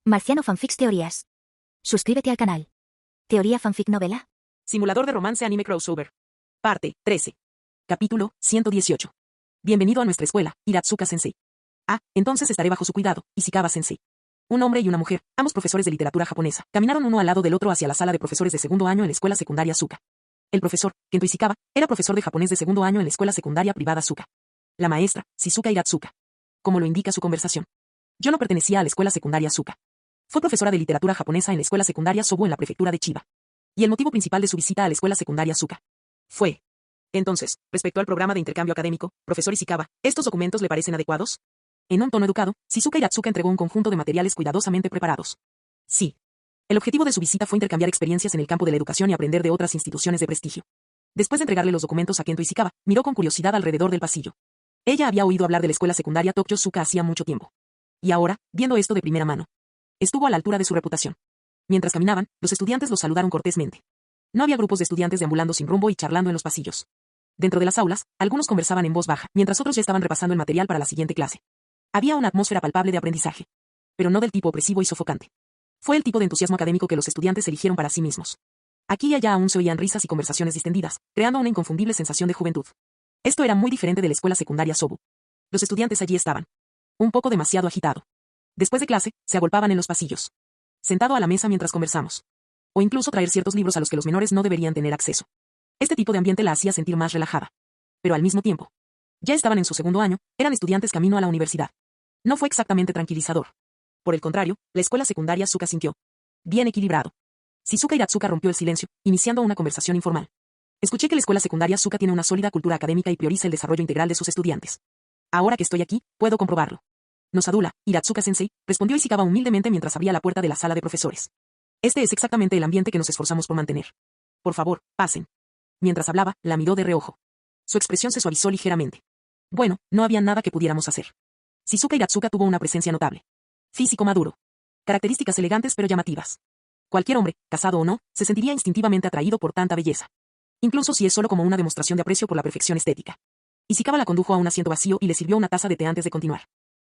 Marciano Fanfics Teorías. Suscríbete al canal. Teoría Fanfic Novela. Simulador de romance anime crossover. Parte 13. Capítulo 118. Bienvenido a nuestra escuela, Hiratsuka Sensei. Entonces estaré bajo su cuidado, Ishikawa Sensei. Un hombre y una mujer, ambos profesores de literatura japonesa, caminaron uno al lado del otro hacia la sala de profesores de segundo año en la escuela secundaria Suka. El profesor, Kento Ishikawa, era profesor de japonés de segundo año en la escuela secundaria privada Suka. La maestra, Shizuka Hiratsuka. Como lo indica su conversación. Yo no pertenecía a la escuela secundaria Suka. Fue profesora de literatura japonesa en la escuela secundaria Sobu en la prefectura de Chiba. Y el motivo principal de su visita a la escuela secundaria Suka fue. Entonces, respecto al programa de intercambio académico, profesor Ishikawa, ¿estos documentos le parecen adecuados? En un tono educado, Shizuka Hiratsuka entregó un conjunto de materiales cuidadosamente preparados. Sí. El objetivo de su visita fue intercambiar experiencias en el campo de la educación y aprender de otras instituciones de prestigio. Después de entregarle los documentos a Kento Ishikawa, miró con curiosidad alrededor del pasillo. Ella había oído hablar de la escuela secundaria Tokyo Suka hacía mucho tiempo. Y ahora, viendo esto de primera mano, estuvo a la altura de su reputación. Mientras caminaban, los estudiantes los saludaron cortésmente. No había grupos de estudiantes deambulando sin rumbo y charlando en los pasillos. Dentro de las aulas, algunos conversaban en voz baja, mientras otros ya estaban repasando el material para la siguiente clase. Había una atmósfera palpable de aprendizaje. Pero no del tipo opresivo y sofocante. Fue el tipo de entusiasmo académico que los estudiantes eligieron para sí mismos. Aquí y allá aún se oían risas y conversaciones distendidas, creando una inconfundible sensación de juventud. Esto era muy diferente de la escuela secundaria Sobu. Los estudiantes allí estaban. Un poco demasiado agitado. Después de clase, se agolpaban en los pasillos. Sentado a la mesa mientras conversamos. O incluso traer ciertos libros a los que los menores no deberían tener acceso. Este tipo de ambiente la hacía sentir más relajada. Pero al mismo tiempo. Ya estaban en su segundo año, eran estudiantes camino a la universidad. No fue exactamente tranquilizador. Por el contrario, la escuela secundaria Suka sintió bien equilibrado. Shizuka Hiratsuka rompió el silencio, iniciando una conversación informal. Escuché que la escuela secundaria Suka tiene una sólida cultura académica y prioriza el desarrollo integral de sus estudiantes. Ahora que estoy aquí, puedo comprobarlo. Nos adula, Hiratsuka Sensei, respondió Ishikawa humildemente mientras abría la puerta de la sala de profesores. Este es exactamente el ambiente que nos esforzamos por mantener. Por favor, pasen. Mientras hablaba, la miró de reojo. Su expresión se suavizó ligeramente. Bueno, no había nada que pudiéramos hacer. Shizuka Hiratsuka tuvo una presencia notable. Físico maduro. Características elegantes pero llamativas. Cualquier hombre, casado o no, se sentiría instintivamente atraído por tanta belleza. Incluso si es solo como una demostración de aprecio por la perfección estética. Ishikawa la condujo a un asiento vacío y le sirvió una taza de té antes de continuar.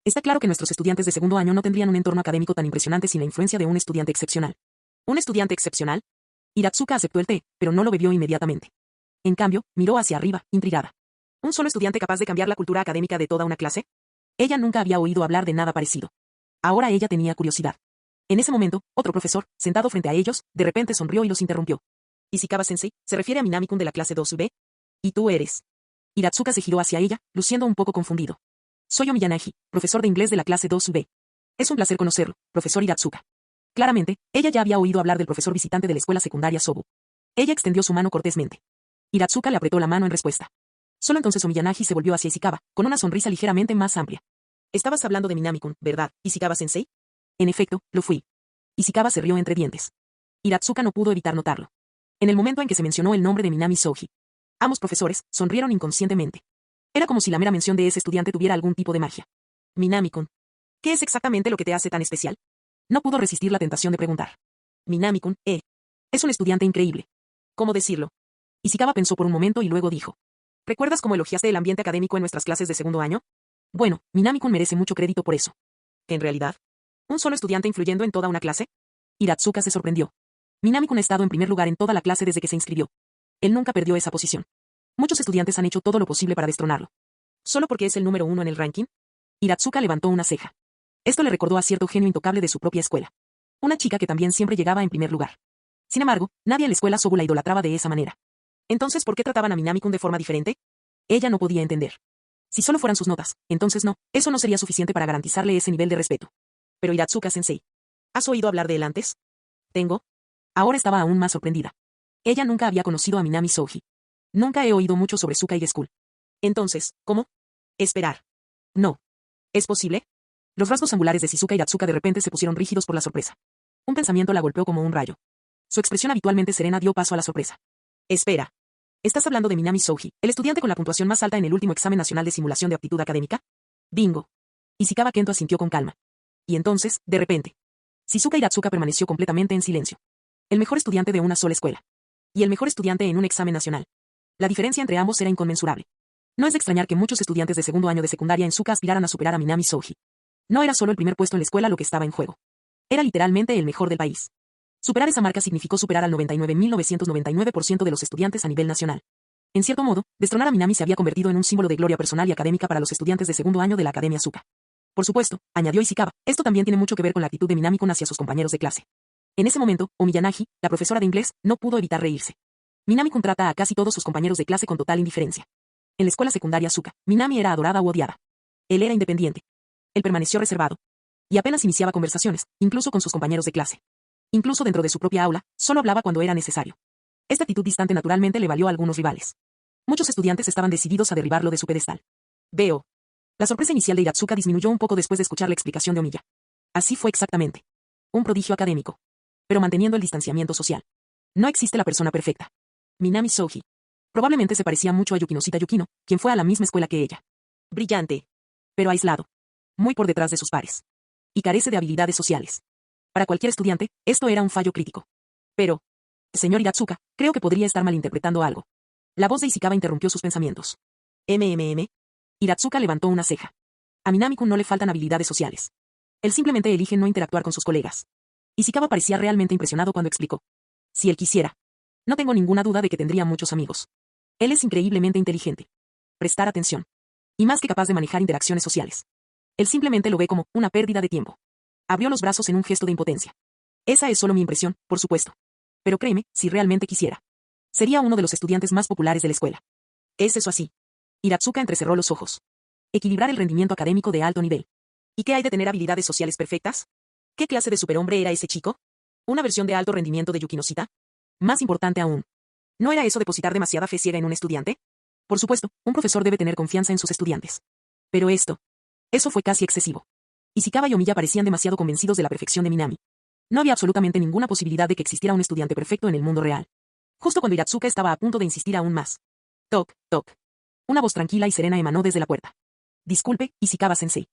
Está claro que nuestros estudiantes de segundo año no tendrían un entorno académico tan impresionante sin la influencia de un estudiante excepcional. ¿Un estudiante excepcional? Hiratsuka aceptó el té, pero no lo bebió inmediatamente. En cambio, miró hacia arriba, intrigada. ¿Un solo estudiante capaz de cambiar la cultura académica de toda una clase? Ella nunca había oído hablar de nada parecido. Ahora ella tenía curiosidad. En ese momento, otro profesor, sentado frente a ellos, de repente sonrió y los interrumpió. Ishikawa Sensei, ¿se refiere a Minami-kun de la clase 2B? ¿Y tú eres? Hiratsuka se giró hacia ella, luciendo un poco confundido. Soy Omiyanagi, profesor de inglés de la clase 2B. Es un placer conocerlo, profesor Hiratsuka. Claramente, ella ya había oído hablar del profesor visitante de la escuela secundaria Sobu. Ella extendió su mano cortésmente. Hiratsuka le apretó la mano en respuesta. Solo entonces Omiyanagi se volvió hacia Ishikawa, con una sonrisa ligeramente más amplia. Estabas hablando de Minami-kun, ¿verdad, Ishikawa Sensei? En efecto, lo fui. Ishikawa se rió entre dientes. Hiratsuka no pudo evitar notarlo. En el momento en que se mencionó el nombre de Minami Souji, ambos profesores sonrieron inconscientemente. Era como si la mera mención de ese estudiante tuviera algún tipo de magia. Minami-kun. ¿Qué es exactamente lo que te hace tan especial? No pudo resistir la tentación de preguntar. Minami-kun, es un estudiante increíble. ¿Cómo decirlo? Ishikawa pensó por un momento y luego dijo. ¿Recuerdas cómo elogiaste el ambiente académico en nuestras clases de segundo año? Bueno, Minami-kun merece mucho crédito por eso. ¿En realidad? ¿Un solo estudiante influyendo en toda una clase? Hiratsuka se sorprendió. Minami-kun ha estado en primer lugar en toda la clase desde que se inscribió. Él nunca perdió esa posición. Muchos estudiantes han hecho todo lo posible para destronarlo. ¿Solo porque es el número 1 en el ranking? Hiratsuka levantó una ceja. Esto le recordó a cierto genio intocable de su propia escuela. Una chica que también siempre llegaba en primer lugar. Sin embargo, nadie en la escuela Sobu la idolatraba de esa manera. Entonces, ¿por qué trataban a Minami-kun de forma diferente? Ella no podía entender. Si solo fueran sus notas, entonces no, eso no sería suficiente para garantizarle ese nivel de respeto. Pero Hiratsuka Sensei, ¿has oído hablar de él antes? ¿Tengo? Ahora estaba aún más sorprendida. Ella nunca había conocido a Minami Souji. Nunca he oído mucho sobre Suka High School. Entonces, ¿cómo? Esperar. No. ¿Es posible? Los rasgos angulares de Shizuka Hiratsuka de repente se pusieron rígidos por la sorpresa. Un pensamiento la golpeó como un rayo. Su expresión habitualmente serena dio paso a la sorpresa. Espera. ¿Estás hablando de Minami Souji, el estudiante con la puntuación más alta en el último examen nacional de simulación de aptitud académica? Bingo. Ishikawa Kento asintió con calma. Y entonces, de repente, Shizuka Hiratsuka permaneció completamente en silencio. El mejor estudiante de una sola escuela. Y el mejor estudiante en un examen nacional. La diferencia entre ambos era inconmensurable. No es de extrañar que muchos estudiantes de segundo año de secundaria en Suka aspiraran a superar a Minami Souji. No era solo el primer puesto en la escuela lo que estaba en juego. Era literalmente el mejor del país. Superar esa marca significó superar al 99.999% de los estudiantes a nivel nacional. En cierto modo, destronar a Minami se había convertido en un símbolo de gloria personal y académica para los estudiantes de segundo año de la Academia Asuka. Por supuesto, añadió Ishikawa, esto también tiene mucho que ver con la actitud de Minami-kun hacia sus compañeros de clase. En ese momento, Omiyanagi, la profesora de inglés, no pudo evitar reírse. Minami-kun trata a casi todos sus compañeros de clase con total indiferencia. En la escuela secundaria Asuka, Minami era adorada u odiada. Él era independiente. Él permaneció reservado. Y apenas iniciaba conversaciones, incluso con sus compañeros de clase. Incluso dentro de su propia aula, solo hablaba cuando era necesario. Esta actitud distante naturalmente le valió a algunos rivales. Muchos estudiantes estaban decididos a derribarlo de su pedestal. Veo. La sorpresa inicial de Hiratsuka disminuyó un poco después de escuchar la explicación de Omiya. Así fue exactamente. Un prodigio académico. Pero manteniendo el distanciamiento social. No existe la persona perfecta. Minami Souji. Probablemente se parecía mucho a Yukinoshita Yukino, quien fue a la misma escuela que ella. Brillante. Pero aislado. Muy por detrás de sus pares. Y carece de habilidades sociales. Para cualquier estudiante, esto era un fallo crítico. Pero, señor Hiratsuka, creo que podría estar malinterpretando algo. La voz de Ishikawa interrumpió sus pensamientos. Hiratsuka levantó una ceja. A Minami-kun no le faltan habilidades sociales. Él simplemente elige no interactuar con sus colegas. Ishikawa parecía realmente impresionado cuando explicó. Si él quisiera. No tengo ninguna duda de que tendría muchos amigos. Él es increíblemente inteligente. Prestar atención. Y más que capaz de manejar interacciones sociales. Él simplemente lo ve como una pérdida de tiempo. Abrió los brazos en un gesto de impotencia. Esa es solo mi impresión, por supuesto. Pero créeme, si realmente quisiera. Sería uno de los estudiantes más populares de la escuela. ¿Es eso así? Hiratsuka entrecerró los ojos. Equilibrar el rendimiento académico de alto nivel. ¿Y qué hay de tener habilidades sociales perfectas? ¿Qué clase de superhombre era ese chico? ¿Una versión de alto rendimiento de Yukinoshita? Más importante aún. ¿No era eso depositar demasiada fe ciega en un estudiante? Por supuesto, un profesor debe tener confianza en sus estudiantes. Pero eso fue casi excesivo. Ishikawa y Omiya parecían demasiado convencidos de la perfección de Minami. No había absolutamente ninguna posibilidad de que existiera un estudiante perfecto en el mundo real. Justo cuando Hiratsuka estaba a punto de insistir aún más. Toc, toc. Una voz tranquila y serena emanó desde la puerta. Disculpe, Ishikawa-sensei.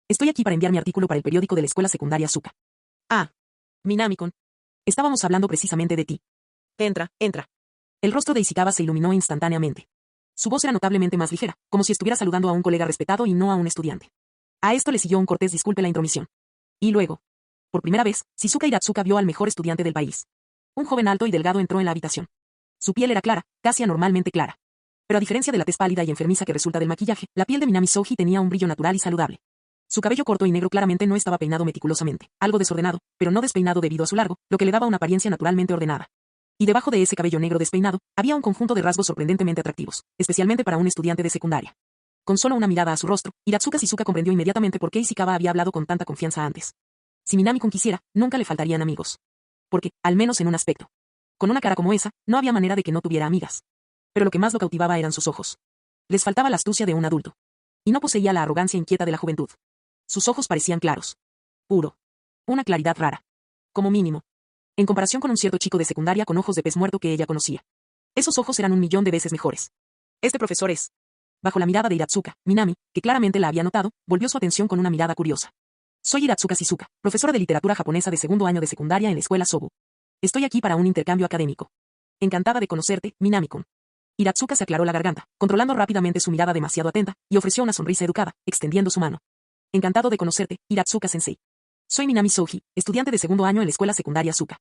Estoy aquí para enviar mi artículo para el periódico de la escuela secundaria Asuka. Ah. Minami-kun. Estábamos hablando precisamente de ti. Entra, entra. El rostro de Ishikawa se iluminó instantáneamente. Su voz era notablemente más ligera, como si estuviera saludando a un colega respetado y no a un estudiante. A esto le siguió un cortés disculpe la intromisión. Y luego. Por primera vez, Shizuka Hiratsuka vio al mejor estudiante del país. Un joven alto y delgado entró en la habitación. Su piel era clara, casi anormalmente clara. Pero a diferencia de la tez pálida y enfermiza que resulta del maquillaje, la piel de Minami Souji tenía un brillo natural y saludable. Su cabello corto y negro claramente no estaba peinado meticulosamente, algo desordenado, pero no despeinado debido a su largo, lo que le daba una apariencia naturalmente ordenada. Y debajo de ese cabello negro despeinado, había un conjunto de rasgos sorprendentemente atractivos, especialmente para un estudiante de secundaria. Con solo una mirada a su rostro, Hiratsuka Shizuka comprendió inmediatamente por qué Ishikawa había hablado con tanta confianza antes. Si Minami-kun quisiera, nunca le faltarían amigos. Porque, al menos en un aspecto. Con una cara como esa, no había manera de que no tuviera amigas. Pero lo que más lo cautivaba eran sus ojos. Les faltaba la astucia de un adulto. Y no poseía la arrogancia inquieta de la juventud. Sus ojos parecían claros. Puro. Una claridad rara. Como mínimo. En comparación con un cierto chico de secundaria con ojos de pez muerto que ella conocía. Esos ojos eran 1.000.000 de veces mejores. Este profesor es. Bajo la mirada de Hiratsuka, Minami, que claramente la había notado, volvió su atención con una mirada curiosa. Soy Hiratsuka Shizuka, profesora de literatura japonesa de segundo año de secundaria en la escuela Sobu. Estoy aquí para un intercambio académico. Encantada de conocerte, Minami-kun. Hiratsuka se aclaró la garganta, controlando rápidamente su mirada demasiado atenta, y ofreció una sonrisa educada, extendiendo su mano. Encantado de conocerte, Hiratsuka-sensei. Soy Minami Souji, estudiante de segundo año en la escuela secundaria Asuka.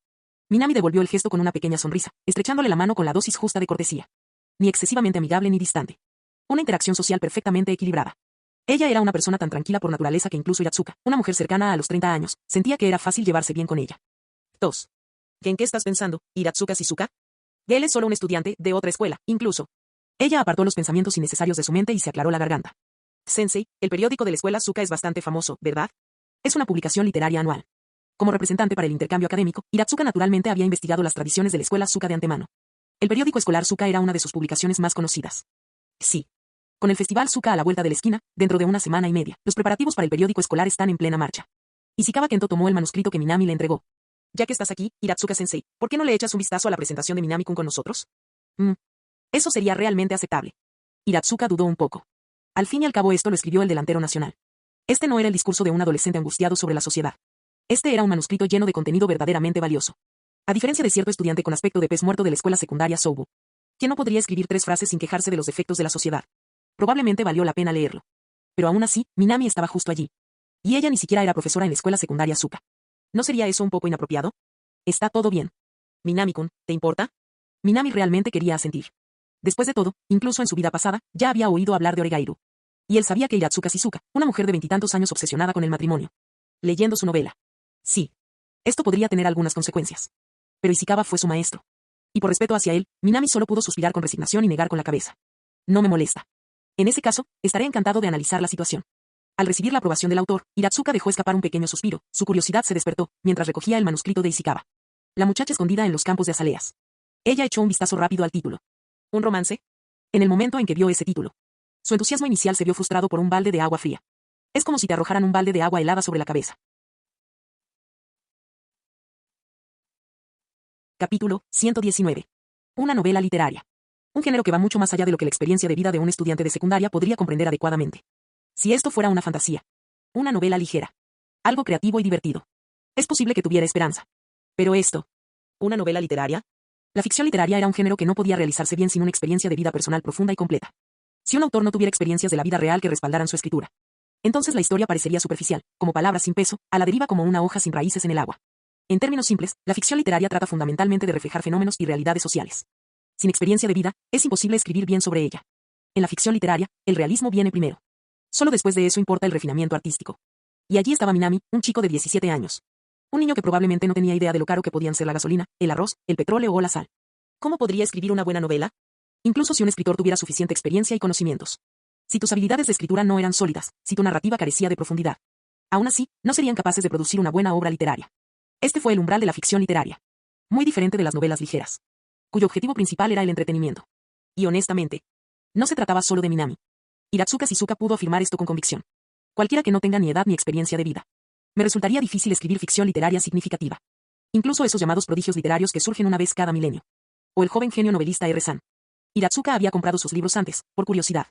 Minami devolvió el gesto con una pequeña sonrisa, estrechándole la mano con la dosis justa de cortesía. Ni excesivamente amigable ni distante. Una interacción social perfectamente equilibrada. Ella era una persona tan tranquila por naturaleza que incluso Hiratsuka, una mujer cercana a los 30 años, sentía que era fácil llevarse bien con ella. 2. ¿En qué estás pensando, Hiratsuka Shizuka? Él es solo un estudiante de otra escuela, incluso. Ella apartó los pensamientos innecesarios de su mente y se aclaró la garganta. Sensei, el periódico de la escuela Asuka es bastante famoso, ¿verdad? Es una publicación literaria anual. Como representante para el intercambio académico, Hiratsuka naturalmente había investigado las tradiciones de la escuela Asuka de antemano. El periódico escolar Asuka era una de sus publicaciones más conocidas. Sí. Con el festival Asuka a la vuelta de la esquina, dentro de una semana y media, los preparativos para el periódico escolar están en plena marcha. Ishikawa Kento tomó el manuscrito que Minami le entregó. Ya que estás aquí, Hiratsuka-sensei, ¿por qué no le echas un vistazo a la presentación de Minami-kun con nosotros? Eso sería realmente aceptable. Hiratsuka dudó un poco. Al fin y al cabo esto lo escribió el delantero nacional. Este no era el discurso de un adolescente angustiado sobre la sociedad. Este era un manuscrito lleno de contenido verdaderamente valioso. A diferencia de cierto estudiante con aspecto de pez muerto de la escuela secundaria Sobu, quien no podría escribir 3 frases sin quejarse de los defectos de la sociedad. Probablemente valió la pena leerlo. Pero aún así, Minami estaba justo allí. Y ella ni siquiera era profesora en la escuela secundaria Asuka. ¿No sería eso un poco inapropiado? Está todo bien. Minami-kun, ¿te importa? Minami realmente quería asentir. Después de todo, incluso en su vida pasada, ya había oído hablar de Oregairu. Y él sabía que Hiratsuka Shizuka, una mujer de 20 años obsesionada con el matrimonio. Leyendo su novela. Sí. Esto podría tener algunas consecuencias. Pero Ishikawa fue su maestro. Y por respeto hacia él, Minami solo pudo suspirar con resignación y negar con la cabeza. No me molesta. En ese caso, estaré encantado de analizar la situación. Al recibir la aprobación del autor, Hiratsuka dejó escapar un pequeño suspiro. Su curiosidad se despertó, mientras recogía el manuscrito de Ishikawa. La muchacha escondida en los campos de azaleas. Ella echó un vistazo rápido al título. ¿Un romance? En el momento en que vio ese título, su entusiasmo inicial se vio frustrado por un balde de agua fría. Es como si te arrojaran un balde de agua helada sobre la cabeza. Capítulo 119. Una novela literaria. Un género que va mucho más allá de lo que la experiencia de vida de un estudiante de secundaria podría comprender adecuadamente. Si esto fuera una fantasía. Una novela ligera. Algo creativo y divertido. Es posible que tuviera esperanza. Pero esto. ¿Una novela literaria? La ficción literaria era un género que no podía realizarse bien sin una experiencia de vida personal profunda y completa. Si un autor no tuviera experiencias de la vida real que respaldaran su escritura, entonces la historia parecería superficial, como palabras sin peso, a la deriva como una hoja sin raíces en el agua. En términos simples, la ficción literaria trata fundamentalmente de reflejar fenómenos y realidades sociales. Sin experiencia de vida, es imposible escribir bien sobre ella. En la ficción literaria, el realismo viene primero. Solo después de eso importa el refinamiento artístico. Y allí estaba Minami, un chico de 17 años. Un niño que probablemente no tenía idea de lo caro que podían ser la gasolina, el arroz, el petróleo o la sal. ¿Cómo podría escribir una buena novela? Incluso si un escritor tuviera suficiente experiencia y conocimientos. Si tus habilidades de escritura no eran sólidas, si tu narrativa carecía de profundidad. Aún así, no serían capaces de producir una buena obra literaria. Este fue el umbral de la ficción literaria. Muy diferente de las novelas ligeras, cuyo objetivo principal era el entretenimiento. Y honestamente, no se trataba solo de Minami. Hiratsuka Shizuka pudo afirmar esto con convicción. Cualquiera que no tenga ni edad ni experiencia de vida. Me resultaría difícil escribir ficción literaria significativa. Incluso esos llamados prodigios literarios que surgen una vez cada milenio. O el joven genio novelista R-san. Hiratsuka había comprado sus libros antes, por curiosidad.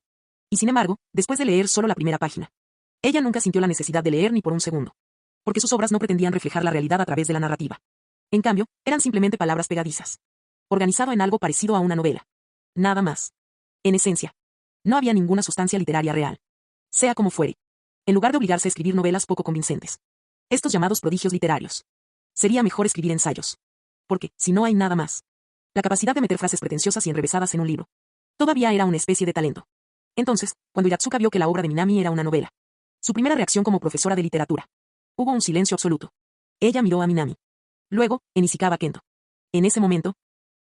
Y sin embargo, después de leer solo la primera página, ella nunca sintió la necesidad de leer ni por un segundo. Porque sus obras no pretendían reflejar la realidad a través de la narrativa. En cambio, eran simplemente palabras pegadizas. Organizado en algo parecido a una novela. Nada más. En esencia, no había ninguna sustancia literaria real. Sea como fuere. En lugar de obligarse a escribir novelas poco convincentes. Estos llamados prodigios literarios. Sería mejor escribir ensayos. Porque, si no hay nada más, la capacidad de meter frases pretenciosas y enrevesadas en un libro todavía era una especie de talento. Entonces, cuando Hiratsuka vio que la obra de Minami era una novela, su primera reacción como profesora de literatura, hubo un silencio absoluto. Ella miró a Minami. Luego, en Ishikawa Kento. En ese momento,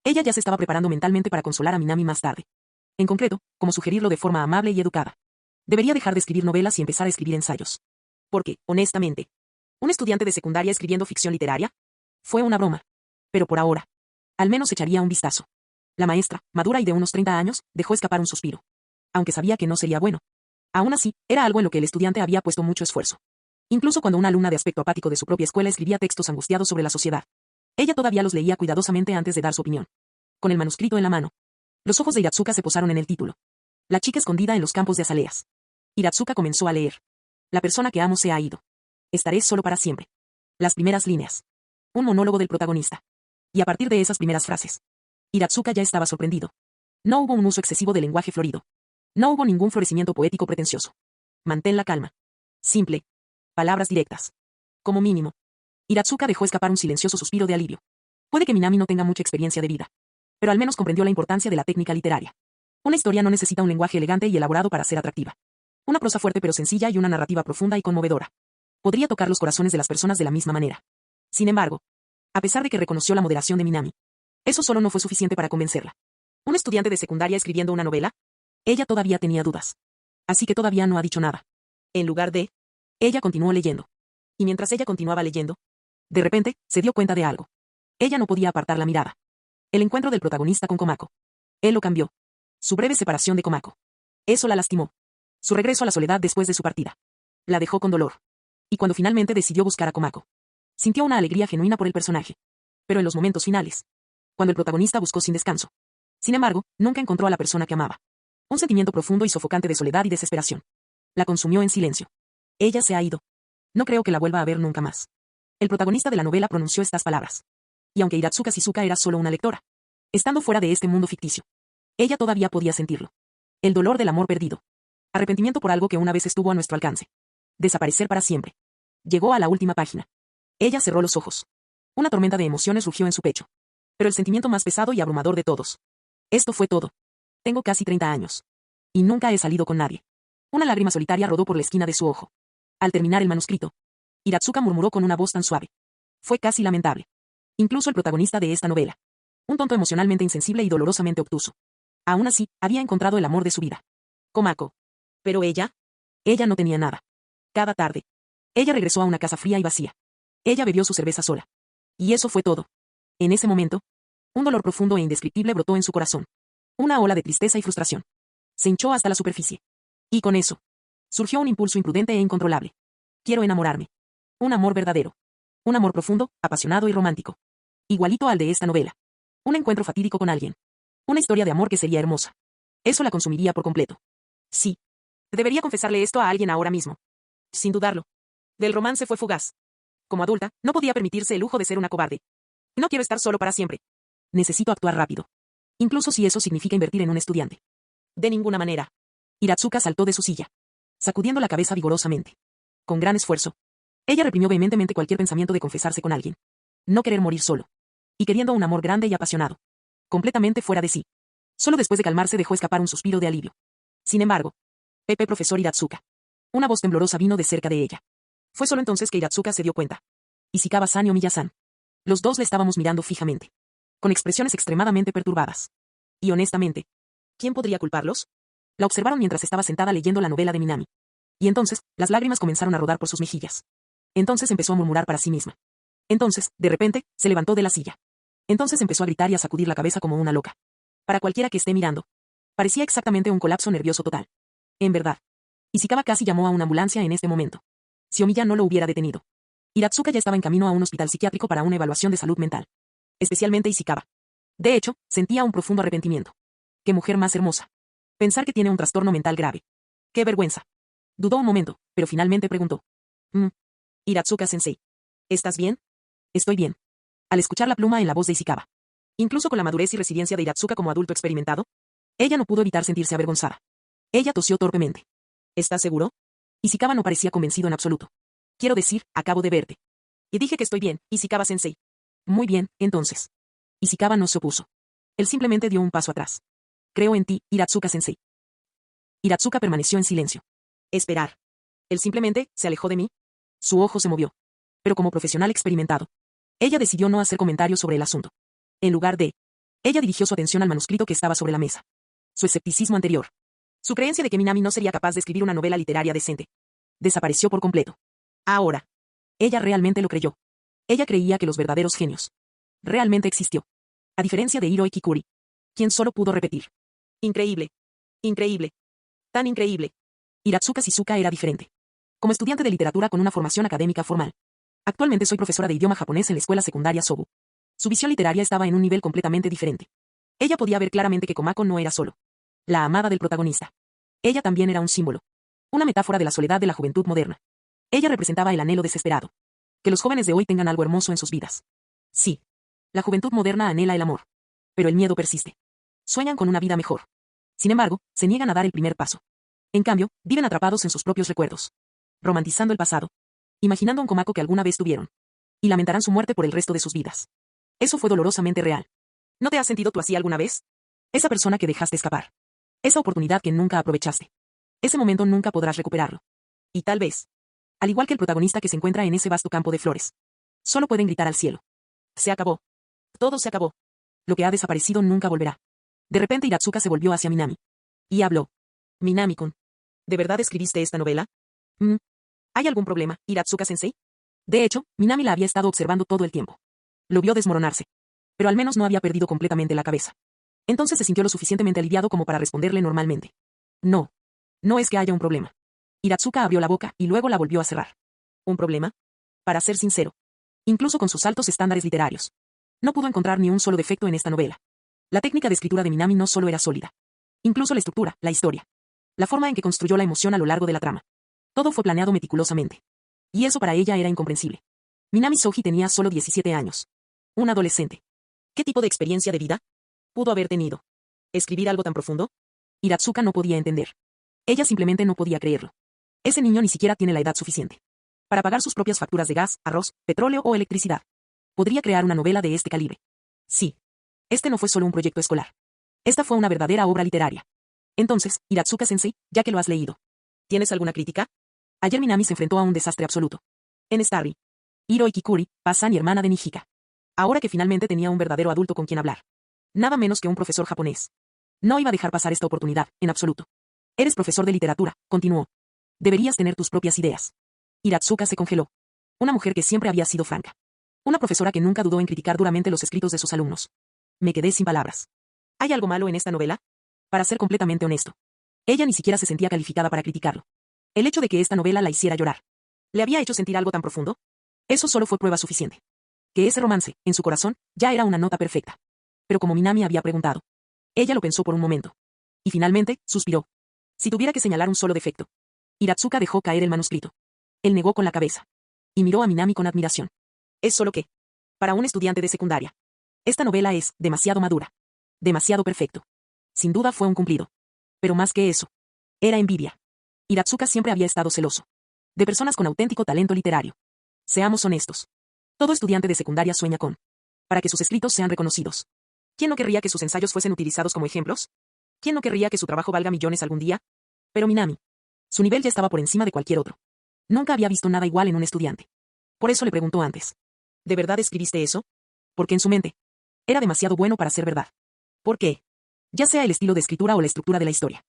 ella ya se estaba preparando mentalmente para consolar a Minami más tarde. En concreto, como sugerirlo de forma amable y educada. Debería dejar de escribir novelas y empezar a escribir ensayos. Porque, honestamente, ¿un estudiante de secundaria escribiendo ficción literaria? Fue una broma. Pero por ahora, al menos echaría un vistazo. La maestra, madura y de unos 30 años, dejó escapar un suspiro. Aunque sabía que no sería bueno. Aún así, era algo en lo que el estudiante había puesto mucho esfuerzo. Incluso cuando una alumna de aspecto apático de su propia escuela escribía textos angustiados sobre la sociedad, ella todavía los leía cuidadosamente antes de dar su opinión. Con el manuscrito en la mano, los ojos de Hiratsuka se posaron en el título. La chica escondida en los campos de azaleas. Hiratsuka comenzó a leer. La persona que amo se ha ido. Estaré solo para siempre. Las primeras líneas. Un monólogo del protagonista. Y a partir de esas primeras frases, Hiratsuka ya estaba sorprendido. No hubo un uso excesivo del lenguaje florido. No hubo ningún florecimiento poético pretencioso. Mantén la calma. Simple. Palabras directas. Como mínimo. Hiratsuka dejó escapar un silencioso suspiro de alivio. Puede que Minami no tenga mucha experiencia de vida. Pero al menos comprendió la importancia de la técnica literaria. Una historia no necesita un lenguaje elegante y elaborado para ser atractiva. Una prosa fuerte pero sencilla y una narrativa profunda y conmovedora. Podría tocar los corazones de las personas de la misma manera. Sin embargo, a pesar de que reconoció la moderación de Minami, eso solo no fue suficiente para convencerla. ¿Un estudiante de secundaria escribiendo una novela? Ella todavía tenía dudas. Así que todavía no ha dicho nada. En lugar de, ella continuó leyendo. Y mientras ella continuaba leyendo, de repente, se dio cuenta de algo. Ella no podía apartar la mirada. El encuentro del protagonista con Komako. Él lo cambió. Su breve separación de Komako. Eso la lastimó. Su regreso a la soledad después de su partida. La dejó con dolor. Y cuando finalmente decidió buscar a Komako, sintió una alegría genuina por el personaje. Pero en los momentos finales, cuando el protagonista buscó sin descanso, sin embargo, nunca encontró a la persona que amaba. Un sentimiento profundo y sofocante de soledad y desesperación. La consumió en silencio. Ella se ha ido. No creo que la vuelva a ver nunca más. El protagonista de la novela pronunció estas palabras. Y aunque Hiratsuka Shizuka era solo una lectora, estando fuera de este mundo ficticio, ella todavía podía sentirlo. El dolor del amor perdido. Arrepentimiento por algo que una vez estuvo a nuestro alcance. Desaparecer para siempre. Llegó a la última página. Ella cerró los ojos. Una tormenta de emociones rugió en su pecho. Pero el sentimiento más pesado y abrumador de todos. Esto fue todo. Tengo casi 30 años. Y nunca he salido con nadie. Una lágrima solitaria rodó por la esquina de su ojo. Al terminar el manuscrito, Hiratsuka murmuró con una voz tan suave. Fue casi lamentable. Incluso el protagonista de esta novela. Un tonto emocionalmente insensible y dolorosamente obtuso. Aún así, había encontrado el amor de su vida. Komako. Pero ella no tenía nada. Cada tarde, ella regresó a una casa fría y vacía. Ella bebió su cerveza sola. Y eso fue todo. En ese momento, un dolor profundo e indescriptible brotó en su corazón. Una ola de tristeza y frustración. Se hinchó hasta la superficie. Y con eso, surgió un impulso imprudente e incontrolable. Quiero enamorarme. Un amor verdadero. Un amor profundo, apasionado y romántico. Igualito al de esta novela. Un encuentro fatídico con alguien. Una historia de amor que sería hermosa. Eso la consumiría por completo. Sí. Debería confesarle esto a alguien ahora mismo. Sin dudarlo. Del romance fue fugaz. Como adulta, no podía permitirse el lujo de ser una cobarde. No quiero estar solo para siempre. Necesito actuar rápido. Incluso si eso significa invertir en un estudiante. De ninguna manera. Hiratsuka saltó de su silla, sacudiendo la cabeza vigorosamente. Con gran esfuerzo, ella reprimió vehementemente cualquier pensamiento de confesarse con alguien. No querer morir solo. Y queriendo un amor grande y apasionado. Completamente fuera de sí. Solo después de calmarse dejó escapar un suspiro de alivio. Sin embargo, profesor Hiratsuka. Una voz temblorosa vino de cerca de ella. Fue solo entonces que Hiratsuka se dio cuenta. Ishikawa-san y Omiya-san. Los dos le estábamos mirando fijamente. Con expresiones extremadamente perturbadas. Y honestamente, ¿quién podría culparlos? La observaron mientras estaba sentada leyendo la novela de Minami. Y entonces, las lágrimas comenzaron a rodar por sus mejillas. Entonces empezó a murmurar para sí misma. Entonces, de repente, se levantó de la silla. Entonces empezó a gritar y a sacudir la cabeza como una loca. Para cualquiera que esté mirando, parecía exactamente un colapso nervioso total. En verdad. Ishikawa casi llamó a una ambulancia en este momento. Si Omiya no lo hubiera detenido. Hiratsuka ya estaba en camino a un hospital psiquiátrico para una evaluación de salud mental. Especialmente Ishikawa. De hecho, sentía un profundo arrepentimiento. ¡Qué mujer más hermosa! Pensar que tiene un trastorno mental grave. ¡Qué vergüenza! Dudó un momento, pero finalmente preguntó. Hiratsuka-sensei. ¿Estás bien? Estoy bien. Al escuchar la pluma en la voz de Ishikawa. Incluso con la madurez y resiliencia de Hiratsuka como adulto experimentado, ella no pudo evitar sentirse avergonzada. Ella tosió torpemente. ¿Estás seguro? Ishikawa no parecía convencido en absoluto. Quiero decir, acabo de verte. Y dije que estoy bien, Ishikawa-sensei. Muy bien, entonces. Ishikawa no se opuso. Él simplemente dio un paso atrás. Creo en ti, Hiratsuka-sensei. Hiratsuka permaneció en silencio. Esperar. Él simplemente se alejó de mí. Su ojo se movió. Pero como profesional experimentado, ella decidió no hacer comentarios sobre el asunto. En lugar de, ella dirigió su atención al manuscrito que estaba sobre la mesa. Su escepticismo anterior. Su creencia de que Minami no sería capaz de escribir una novela literaria decente. Desapareció por completo. Ahora. Ella realmente lo creyó. Ella creía que los verdaderos genios. Realmente existió. A diferencia de Hiro Kikuri. Quien solo pudo repetir. Increíble. Increíble. Tan increíble. Hiratsuka Shizuka era diferente. Como estudiante de literatura con una formación académica formal. Actualmente soy profesora de idioma japonés en la escuela secundaria Sobu. Su visión literaria estaba en un nivel completamente diferente. Ella podía ver claramente que Komako no era solo la amada del protagonista. Ella también era un símbolo. Una metáfora de la soledad de la juventud moderna. Ella representaba el anhelo desesperado. Que los jóvenes de hoy tengan algo hermoso en sus vidas. Sí. La juventud moderna anhela el amor. Pero el miedo persiste. Sueñan con una vida mejor. Sin embargo, se niegan a dar el primer paso. En cambio, viven atrapados en sus propios recuerdos. Romantizando el pasado. Imaginando un Komako que alguna vez tuvieron. Y lamentarán su muerte por el resto de sus vidas. Eso fue dolorosamente real. ¿No te has sentido tú así alguna vez? Esa persona que dejaste escapar. Esa oportunidad que nunca aprovechaste. Ese momento nunca podrás recuperarlo. Y tal vez, al igual que el protagonista que se encuentra en ese vasto campo de flores, solo pueden gritar al cielo. Se acabó. Todo se acabó. Lo que ha desaparecido nunca volverá. De repente Hiratsuka se volvió hacia Minami. Y habló. Minami-kun. ¿De verdad escribiste esta novela? ¿Hay algún problema, Hiratsuka-sensei? De hecho, Minami la había estado observando todo el tiempo. Lo vio desmoronarse. Pero al menos no había perdido completamente la cabeza. Entonces se sintió lo suficientemente aliviado como para responderle normalmente. No. No es que haya un problema. Hiratsuka abrió la boca y luego la volvió a cerrar. ¿Un problema? Para ser sincero. Incluso con sus altos estándares literarios. No pudo encontrar ni un solo defecto en esta novela. La técnica de escritura de Minami no solo era sólida. Incluso la estructura, la historia. La forma en que construyó la emoción a lo largo de la trama. Todo fue planeado meticulosamente. Y eso para ella era incomprensible. Minami Soji tenía solo 17 años. Un adolescente. ¿Qué tipo de experiencia de vida pudo haber tenido? ¿Escribir algo tan profundo? Hiratsuka no podía entender. Ella simplemente no podía creerlo. Ese niño ni siquiera tiene la edad suficiente. Para pagar sus propias facturas de gas, arroz, petróleo o electricidad. Podría crear una novela de este calibre. Sí. Este no fue solo un proyecto escolar. Esta fue una verdadera obra literaria. Entonces, Hiratsuka-sensei, ya que lo has leído, ¿tienes alguna crítica? Ayer Minami se enfrentó a un desastre absoluto. En Starry, Hiro y Kikuri, pasan y hermana de Nijika. Ahora que finalmente tenía un verdadero adulto con quien hablar. Nada menos que un profesor japonés. No iba a dejar pasar esta oportunidad, en absoluto. Eres profesor de literatura, continuó. Deberías tener tus propias ideas. Hiratsuka se congeló. Una mujer que siempre había sido franca. Una profesora que nunca dudó en criticar duramente los escritos de sus alumnos. Me quedé sin palabras. ¿Hay algo malo en esta novela? Para ser completamente honesto. Ella ni siquiera se sentía calificada para criticarlo. El hecho de que esta novela la hiciera llorar. ¿Le había hecho sentir algo tan profundo? Eso solo fue prueba suficiente. Que ese romance, en su corazón, ya era una nota perfecta. Pero como Minami había preguntado. Ella lo pensó por un momento. Y finalmente, suspiró. Si tuviera que señalar un solo defecto. Hiratsuka dejó caer el manuscrito. Él negó con la cabeza. Y miró a Minami con admiración. Es solo que. Para un estudiante de secundaria. Esta novela es demasiado madura. Demasiado perfecto. Sin duda fue un cumplido. Pero más que eso. Era envidia. Hiratsuka siempre había estado celoso. De personas con auténtico talento literario. Seamos honestos. Todo estudiante de secundaria sueña con. Para que sus escritos sean reconocidos. ¿Quién no querría que sus ensayos fuesen utilizados como ejemplos? ¿Quién no querría que su trabajo valga millones algún día? Pero Minami. Su nivel ya estaba por encima de cualquier otro. Nunca había visto nada igual en un estudiante. Por eso le preguntó antes. ¿De verdad escribiste eso? Porque en su mente. Era demasiado bueno para ser verdad. ¿Por qué? Ya sea el estilo de escritura o la estructura de la historia.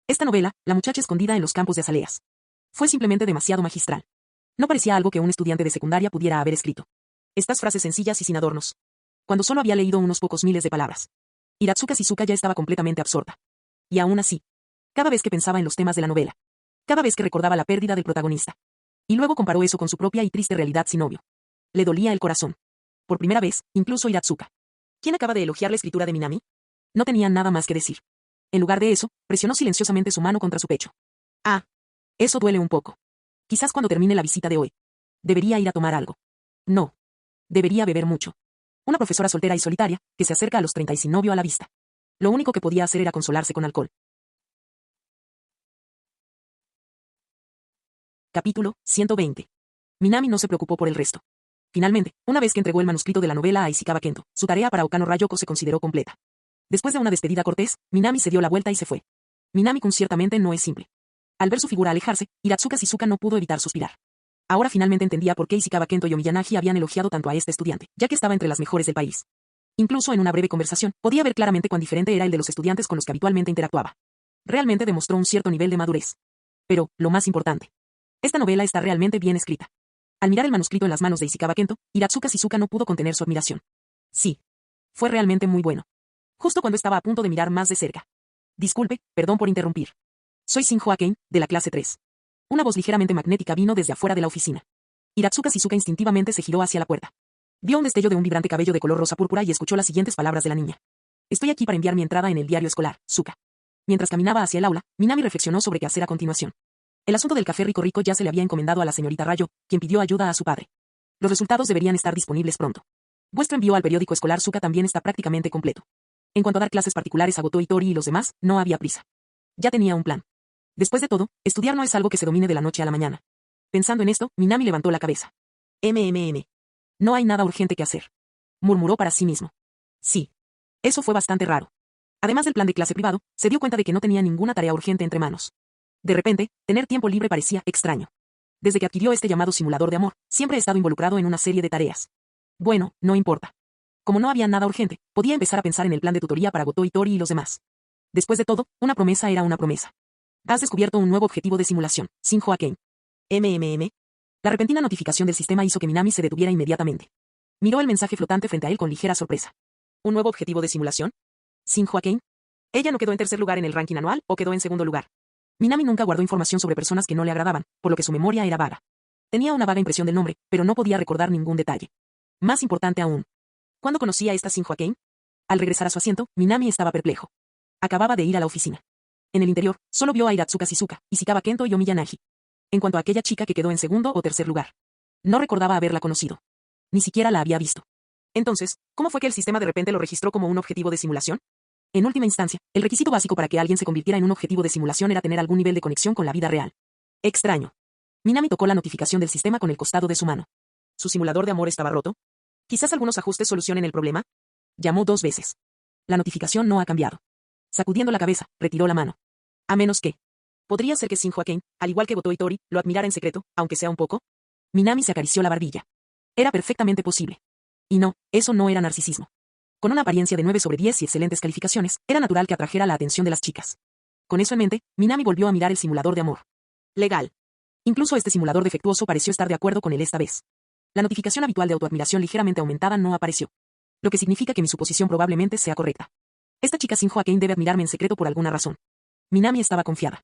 Esta novela, La muchacha escondida en los campos de azaleas. Fue simplemente demasiado magistral. No parecía algo que un estudiante de secundaria pudiera haber escrito. Estas frases sencillas y sin adornos. Cuando solo había leído unos pocos miles de palabras. Hiratsuka Shizuka ya estaba completamente absorta. Y aún así. Cada vez que pensaba en los temas de la novela. Cada vez que recordaba la pérdida del protagonista. Y luego comparó eso con su propia y triste realidad sin novio. Le dolía el corazón. Por primera vez, incluso Hiratsuka. ¿Quién acaba de elogiar la escritura de Minami? No tenía nada más que decir. En lugar de eso, presionó silenciosamente su mano contra su pecho. Ah. Eso duele un poco. Quizás cuando termine la visita de hoy. Debería ir a tomar algo. No. Debería beber mucho. Una profesora soltera y solitaria, que se acerca a los 30 y sin novio a la vista. Lo único que podía hacer era consolarse con alcohol. Capítulo 120. Minami no se preocupó por el resto. Finalmente, una vez que entregó el manuscrito de la novela a Ishikawa Kento, su tarea para Okano Rayoko se consideró completa. Después de una despedida cortés, Minami se dio la vuelta y se fue. Minami-kun ciertamente no es simple. Al ver su figura alejarse, Hiratsuka Shizuka no pudo evitar suspirar. Ahora finalmente entendía por qué Ishikawa Kento y Omiyanagi habían elogiado tanto a este estudiante, ya que estaba entre las mejores del país. Incluso en una breve conversación, podía ver claramente cuán diferente era el de los estudiantes con los que habitualmente interactuaba. Realmente demostró un cierto nivel de madurez. Pero, lo más importante. Esta novela está realmente bien escrita. Al mirar el manuscrito en las manos de Ishikawa Kento, Hiratsuka Shizuka no pudo contener su admiración. Sí. Fue realmente muy bueno. Justo cuando estaba a punto de mirar más de cerca. Disculpe, perdón por interrumpir. Soy Shinjo Akane, de la clase 3. Una voz ligeramente magnética vino desde afuera de la oficina. Hiratsuka Shizuka instintivamente se giró hacia la puerta. Vio un destello de un vibrante cabello de color rosa púrpura y escuchó las siguientes palabras de la niña. Estoy aquí para enviar mi entrada en el diario escolar, Suka. Mientras caminaba hacia el aula, Minami reflexionó sobre qué hacer a continuación. El asunto del café rico rico ya se le había encomendado a la señorita Rayo, quien pidió ayuda a su padre. Los resultados deberían estar disponibles pronto. Vuestro envío al periódico escolar Suka también está prácticamente completo. En cuanto a dar clases particulares a Goto Itori y los demás, no había prisa. Ya tenía un plan. Después de todo, estudiar no es algo que se domine de la noche a la mañana. Pensando en esto, Minami levantó la cabeza. No hay nada urgente que hacer. Murmuró para sí mismo. Sí. Eso fue bastante raro. Además del plan de clase privado, se dio cuenta de que no tenía ninguna tarea urgente entre manos. De repente, tener tiempo libre parecía extraño. Desde que adquirió este llamado simulador de amor, siempre he estado involucrado en una serie de tareas. Bueno, no importa. Como no había nada urgente, podía empezar a pensar en el plan de tutoría para Goto Itori y los demás. Después de todo, una promesa era una promesa. Has descubierto un nuevo objetivo de simulación, Shinjo Akane. La repentina notificación del sistema hizo que Minami se detuviera inmediatamente. Miró el mensaje flotante frente a él con ligera sorpresa. ¿Un nuevo objetivo de simulación? ¿Shinjo Akane? ¿Ella no quedó en tercer lugar en el ranking anual o quedó en segundo lugar? Minami nunca guardó información sobre personas que no le agradaban, por lo que su memoria era vaga. Tenía una vaga impresión del nombre, pero no podía recordar ningún detalle. Más importante aún. ¿Cuándo conocía a esta Shinjo Akane? Al regresar a su asiento, Minami estaba perplejo. Acababa de ir a la oficina. En el interior, solo vio a Hiratsuka Shizuka, Ishikawa Kento y Omiyanagi. En cuanto a aquella chica que quedó en segundo o tercer lugar. No recordaba haberla conocido. Ni siquiera la había visto. Entonces, ¿cómo fue que el sistema de repente lo registró como un objetivo de simulación? En última instancia, el requisito básico para que alguien se convirtiera en un objetivo de simulación era tener algún nivel de conexión con la vida real. Extraño. Minami tocó la notificación del sistema con el costado de su mano. ¿Su simulador de amor estaba roto? Quizás algunos ajustes solucionen el problema. Llamó 2 veces. La notificación no ha cambiado. Sacudiendo la cabeza, retiró la mano. A menos que. ¿Podría ser que Shinjo Aken, al igual que Goto Itori, lo admirara en secreto, aunque sea un poco? Minami se acarició la barbilla. Era perfectamente posible. Y no, eso no era narcisismo. Con una apariencia de 9 sobre 10 y excelentes calificaciones, era natural que atrajera la atención de las chicas. Con eso en mente, Minami volvió a mirar el simulador de amor. Legal. Incluso este simulador defectuoso pareció estar de acuerdo con él esta vez. La notificación habitual de autoadmiración ligeramente aumentada no apareció. Lo que significa que mi suposición probablemente sea correcta. Esta chica Shinjo Aken debe admirarme en secreto por alguna razón. Minami estaba confiada.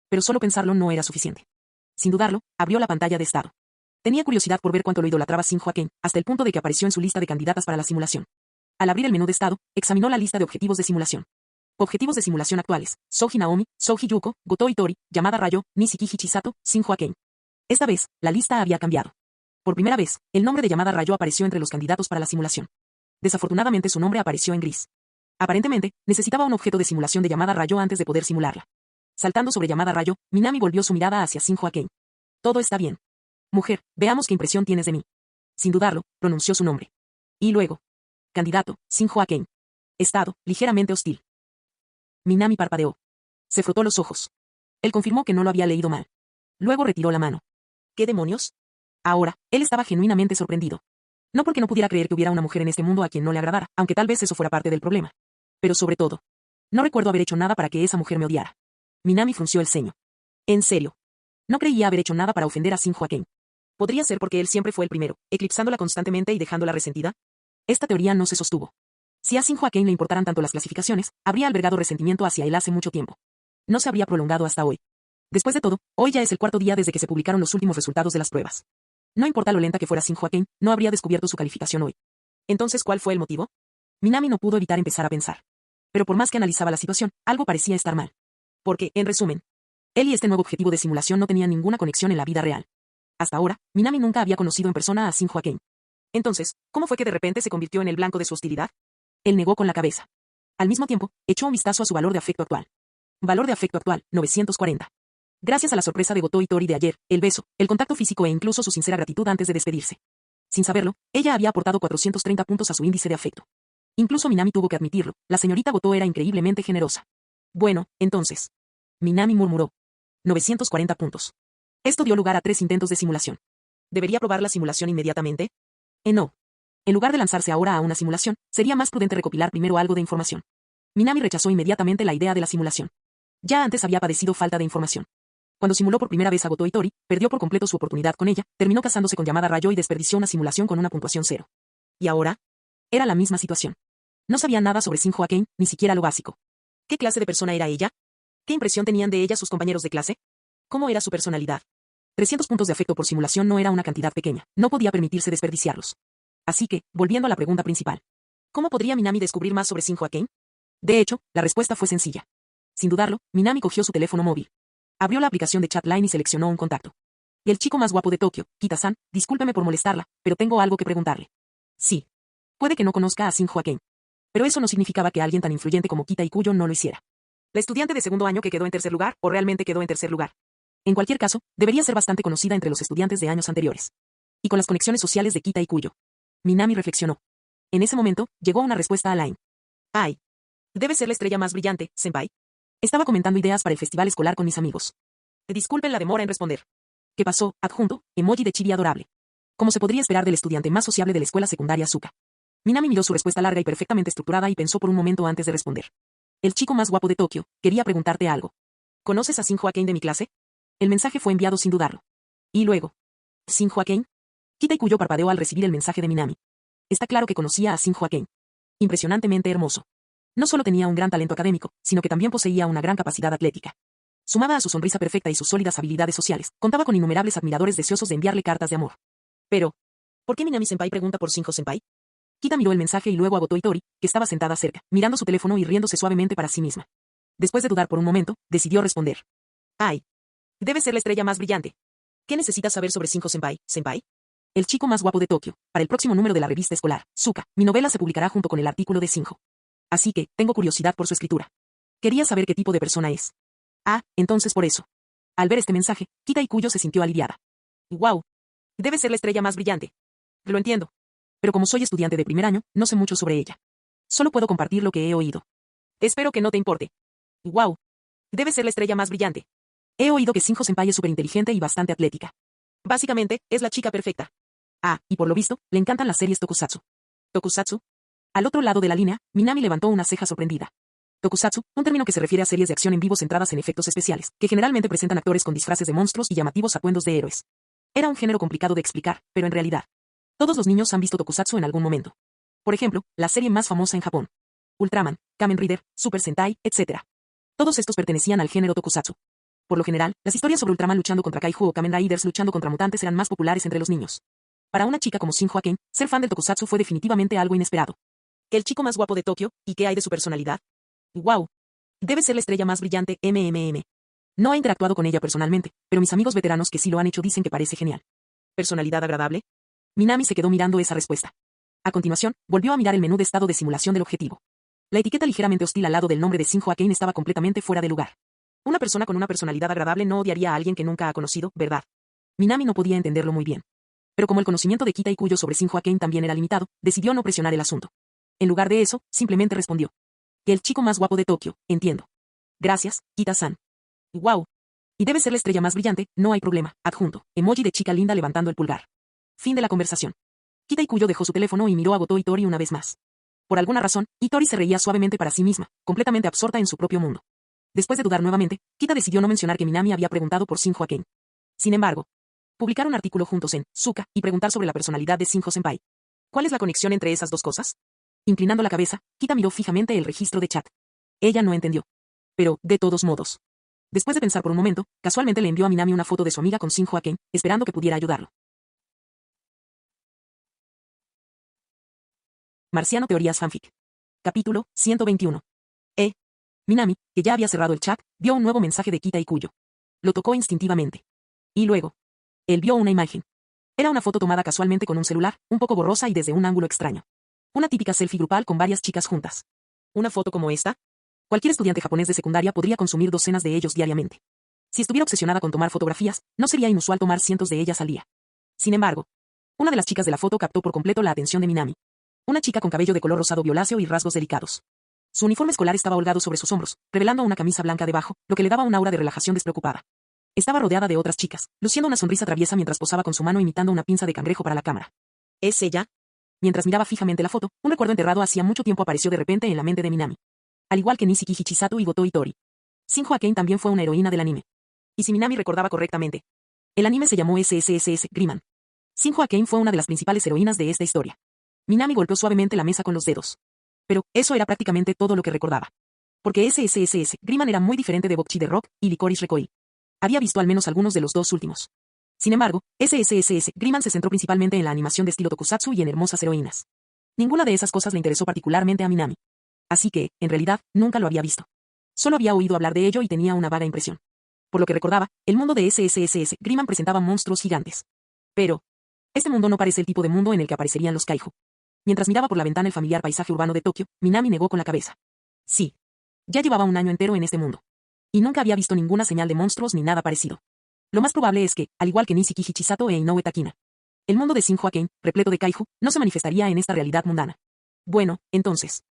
Pero solo pensarlo no era suficiente. Sin dudarlo, abrió la pantalla de estado. Tenía curiosidad por ver cuánto lo idolatraba Shinjo Aken, hasta el punto de que apareció en su lista de candidatas para la simulación. Al abrir el menú de estado, examinó la lista de objetivos de simulación. Objetivos de simulación actuales: Soji Naomi, Soji Yuko, Goto Itori, Yamada Rayo, Nishiki Chisato, Shinjo Aken. Esta vez, la lista había cambiado. Por primera vez, el nombre de Yamada Rayo apareció entre los candidatos para la simulación. Desafortunadamente su nombre apareció en gris. Aparentemente, necesitaba un objeto de simulación de Yamada Rayo antes de poder simularla. Saltando sobre Yamada Rayo, Minami volvió su mirada hacia Shinjo Aken. Todo está bien. Mujer, veamos qué impresión tienes de mí. Sin dudarlo, pronunció su nombre. Y luego. Candidato, Shinjo Aken. Estado, ligeramente hostil. Minami parpadeó. Se frotó los ojos. Él confirmó que no lo había leído mal. Luego retiró la mano. ¿Qué demonios? Ahora, él estaba genuinamente sorprendido. No porque no pudiera creer que hubiera una mujer en este mundo a quien no le agradara, aunque tal vez eso fuera parte del problema. Pero sobre todo, no recuerdo haber hecho nada para que esa mujer me odiara. Minami frunció el ceño. En serio. No creía haber hecho nada para ofender a Shinjo Aken. ¿Podría ser porque él siempre fue el primero, eclipsándola constantemente y dejándola resentida? Esta teoría no se sostuvo. Si a Shinjo Aken le importaran tanto las clasificaciones, habría albergado resentimiento hacia él hace mucho tiempo. No se habría prolongado hasta hoy. Después de todo, hoy ya es el 4.º día desde que se publicaron los últimos resultados de las pruebas. No importa lo lenta que fuera Shinjo Aken, no habría descubierto su calificación hoy. Entonces, ¿cuál fue el motivo? Minami no pudo evitar empezar a pensar. Pero por más que analizaba la situación, algo parecía estar mal. Porque, en resumen, él y este nuevo objetivo de simulación no tenían ninguna conexión en la vida real. Hasta ahora, Minami nunca había conocido en persona a Shinjo Aken. Entonces, ¿cómo fue que de repente se convirtió en el blanco de su hostilidad? Él negó con la cabeza. Al mismo tiempo, echó un vistazo a su valor de afecto actual. Valor de afecto actual, 940. Gracias a la sorpresa de Goto Itori de ayer, el beso, el contacto físico e incluso su sincera gratitud antes de despedirse. Sin saberlo, ella había aportado 430 puntos a su índice de afecto. Incluso Minami tuvo que admitirlo, la señorita Goto era increíblemente generosa. Bueno, entonces. Minami murmuró. 940 puntos. Esto dio lugar a 3 intentos de simulación. ¿Debería probar la simulación inmediatamente? No. En lugar de lanzarse ahora a una simulación, sería más prudente recopilar primero algo de información. Minami rechazó inmediatamente la idea de la simulación. Ya antes había padecido falta de información. Cuando simuló por primera vez a Goto Itori, perdió por completo su oportunidad con ella, terminó casándose con Yamada Rayo y desperdició una simulación con una puntuación 0. ¿Y ahora? Era la misma situación. No sabía nada sobre Shinjo Aken, ni siquiera lo básico. ¿Qué clase de persona era ella? ¿Qué impresión tenían de ella sus compañeros de clase? ¿Cómo era su personalidad? 300 puntos de afecto por simulación no era una cantidad pequeña, no podía permitirse desperdiciarlos. Así que, volviendo a la pregunta principal. ¿Cómo podría Minami descubrir más sobre Shinjo Aken? De hecho, la respuesta fue sencilla. Sin dudarlo, Minami cogió su teléfono móvil. Abrió la aplicación de Chatline y seleccionó un contacto. El chico más guapo de Tokio, Kita-san, discúlpeme por molestarla, pero tengo algo que preguntarle. Sí. Puede que no conozca a Shinjo Aken. Pero eso no significaba que alguien tan influyente como Kita Ikuyo no lo hiciera. La estudiante de segundo año que quedó en tercer lugar, o realmente quedó en tercer lugar. En cualquier caso, debería ser bastante conocida entre los estudiantes de años anteriores. Y con las conexiones sociales de Kita Ikuyo. Minami reflexionó. En ese momento, llegó una respuesta a Line. Ay. Debe ser la estrella más brillante, senpai. Estaba comentando ideas para el festival escolar con mis amigos. Disculpen la demora en responder. ¿Qué pasó? Adjunto, emoji de chibi adorable. Como se podría esperar del estudiante más sociable de la escuela secundaria Asuka. Minami miró su respuesta larga y perfectamente estructurada y pensó por un momento antes de responder. El chico más guapo de Tokio, quería preguntarte algo. ¿Conoces a Shinjo Aken de mi clase? El mensaje fue enviado sin dudarlo. Y luego. ¿Shinjo Aken? Kita Ikuyo parpadeó al recibir el mensaje de Minami. Está claro que conocía a Shinjo Aken. Impresionantemente hermoso. No solo tenía un gran talento académico, sino que también poseía una gran capacidad atlética. Sumada a su sonrisa perfecta y sus sólidas habilidades sociales, contaba con innumerables admiradores deseosos de enviarle cartas de amor. Pero, ¿por qué Minami-senpai pregunta por Shinjo-senpai? Kita miró el mensaje y luego a Goto Itori, que estaba sentada cerca, mirando su teléfono y riéndose suavemente para sí misma. Después de dudar por un momento, decidió responder. Ay. Debe ser la estrella más brillante. ¿Qué necesitas saber sobre Shinjo-senpai, senpai? El chico más guapo de Tokio. Para el próximo número de la revista escolar, Suka, mi novela se publicará junto con el artículo de Shinjo. Así que, tengo curiosidad por su escritura. Quería saber qué tipo de persona es. Ah, entonces por eso. Al ver este mensaje, Kita Ikuyo se sintió aliviada. Wow. Debe ser la estrella más brillante. Lo entiendo. Pero como soy estudiante de primer año, no sé mucho sobre ella. Solo puedo compartir lo que he oído. Espero que no te importe. Wow. Debe ser la estrella más brillante. He oído que Shinjo Senpai es súper inteligente y bastante atlética. Básicamente, es la chica perfecta. Ah, y por lo visto, le encantan las series tokusatsu. ¿Tokusatsu? Al otro lado de la línea, Minami levantó una ceja sorprendida. Tokusatsu, un término que se refiere a series de acción en vivo centradas en efectos especiales, que generalmente presentan actores con disfraces de monstruos y llamativos atuendos de héroes. Era un género complicado de explicar, pero en realidad, todos los niños han visto Tokusatsu en algún momento. Por ejemplo, la serie más famosa en Japón. Ultraman, Kamen Rider, Super Sentai, etc. Todos estos pertenecían al género Tokusatsu. Por lo general, las historias sobre Ultraman luchando contra Kaiju o Kamen Riders luchando contra mutantes eran más populares entre los niños. Para una chica como Shinjo Aken, ser fan del Tokusatsu fue definitivamente algo inesperado. ¿El chico más guapo de Tokio? ¿Y qué hay de su personalidad? ¡Wow! Debe ser la estrella más brillante, MMM. No he interactuado con ella personalmente, pero mis amigos veteranos que sí lo han hecho dicen que parece genial. ¿Personalidad agradable? Minami se quedó mirando esa respuesta. A continuación, volvió a mirar el menú de estado de simulación del objetivo. La etiqueta ligeramente hostil al lado del nombre de Shinjo Aken estaba completamente fuera de lugar. Una persona con una personalidad agradable no odiaría a alguien que nunca ha conocido, ¿verdad? Minami no podía entenderlo muy bien. Pero como el conocimiento de Kita Ikuyo sobre Shinjo Aken también era limitado, decidió no presionar el asunto. En lugar de eso, simplemente respondió. Que el chico más guapo de Tokio, entiendo. Gracias, Kita-san. Wow. Y debe ser la estrella más brillante, no hay problema, adjunto, emoji de chica linda levantando el pulgar. Fin de la conversación. Kita Ikuyo dejó su teléfono y miró a Goto Itori una vez más. Por alguna razón, Itori se reía suavemente para sí misma, completamente absorta en su propio mundo. Después de dudar nuevamente, Kita decidió no mencionar que Minami había preguntado por Shinjo Aken. Sin embargo, publicar un artículo juntos en Suka y preguntar sobre la personalidad de Shinjo Senpai. ¿Cuál es la conexión entre esas dos cosas? Inclinando la cabeza, Kita miró fijamente el registro de chat. Ella no entendió. Pero, de todos modos. Después de pensar por un momento, casualmente le envió a Minami una foto de su amiga con Shinjo Aken, esperando que pudiera ayudarlo. Marciano Teorías Fanfic. Capítulo 121. Minami, que ya había cerrado el chat, vio un nuevo mensaje de Kita Ikuyo. Lo tocó instintivamente. Y luego, él vio una imagen. Era una foto tomada casualmente con un celular, un poco borrosa y desde un ángulo extraño. Una típica selfie grupal con varias chicas juntas. ¿Una foto como esta? Cualquier estudiante japonés de secundaria podría consumir docenas de ellos diariamente. Si estuviera obsesionada con tomar fotografías, no sería inusual tomar cientos de ellas al día. Sin embargo, una de las chicas de la foto captó por completo la atención de Minami. Una chica con cabello de color rosado violáceo y rasgos delicados. Su uniforme escolar estaba holgado sobre sus hombros, revelando una camisa blanca debajo, lo que le daba un aura de relajación despreocupada. Estaba rodeada de otras chicas, luciendo una sonrisa traviesa mientras posaba con su mano imitando una pinza de cangrejo para la cámara. ¿Es ella? Mientras miraba fijamente la foto, un recuerdo enterrado hacía mucho tiempo apareció de repente en la mente de Minami. Al igual que Nishiki Hichisato y Goto Itori. Shinjo Aken también fue una heroína del anime. Y si Minami recordaba correctamente, el anime se llamó SSSS Griman. Shinjo Aken fue una de las principales heroínas de esta historia. Minami golpeó suavemente la mesa con los dedos. Pero, eso era prácticamente todo lo que recordaba. Porque SSSS Griman era muy diferente de Bokchi de Rock y Licorice Recoil. Había visto al menos algunos de los dos últimos. Sin embargo, SSSS Griman se centró principalmente en la animación de estilo tokusatsu y en hermosas heroínas. Ninguna de esas cosas le interesó particularmente a Minami. Así que, en realidad, nunca lo había visto. Solo había oído hablar de ello y tenía una vaga impresión. Por lo que recordaba, el mundo de SSSS Griman presentaba monstruos gigantes. Pero, este mundo no parece el tipo de mundo en el que aparecerían los kaiju. Mientras miraba por la ventana el familiar paisaje urbano de Tokio, Minami negó con la cabeza. Sí. Ya llevaba un año entero en este mundo. Y nunca había visto ninguna señal de monstruos ni nada parecido. Lo más probable es que, al igual que Nishiki Hichisato e Inoue Takina, el mundo de Shinjo Aken, repleto de kaiju, no se manifestaría en esta realidad mundana. Bueno, entonces.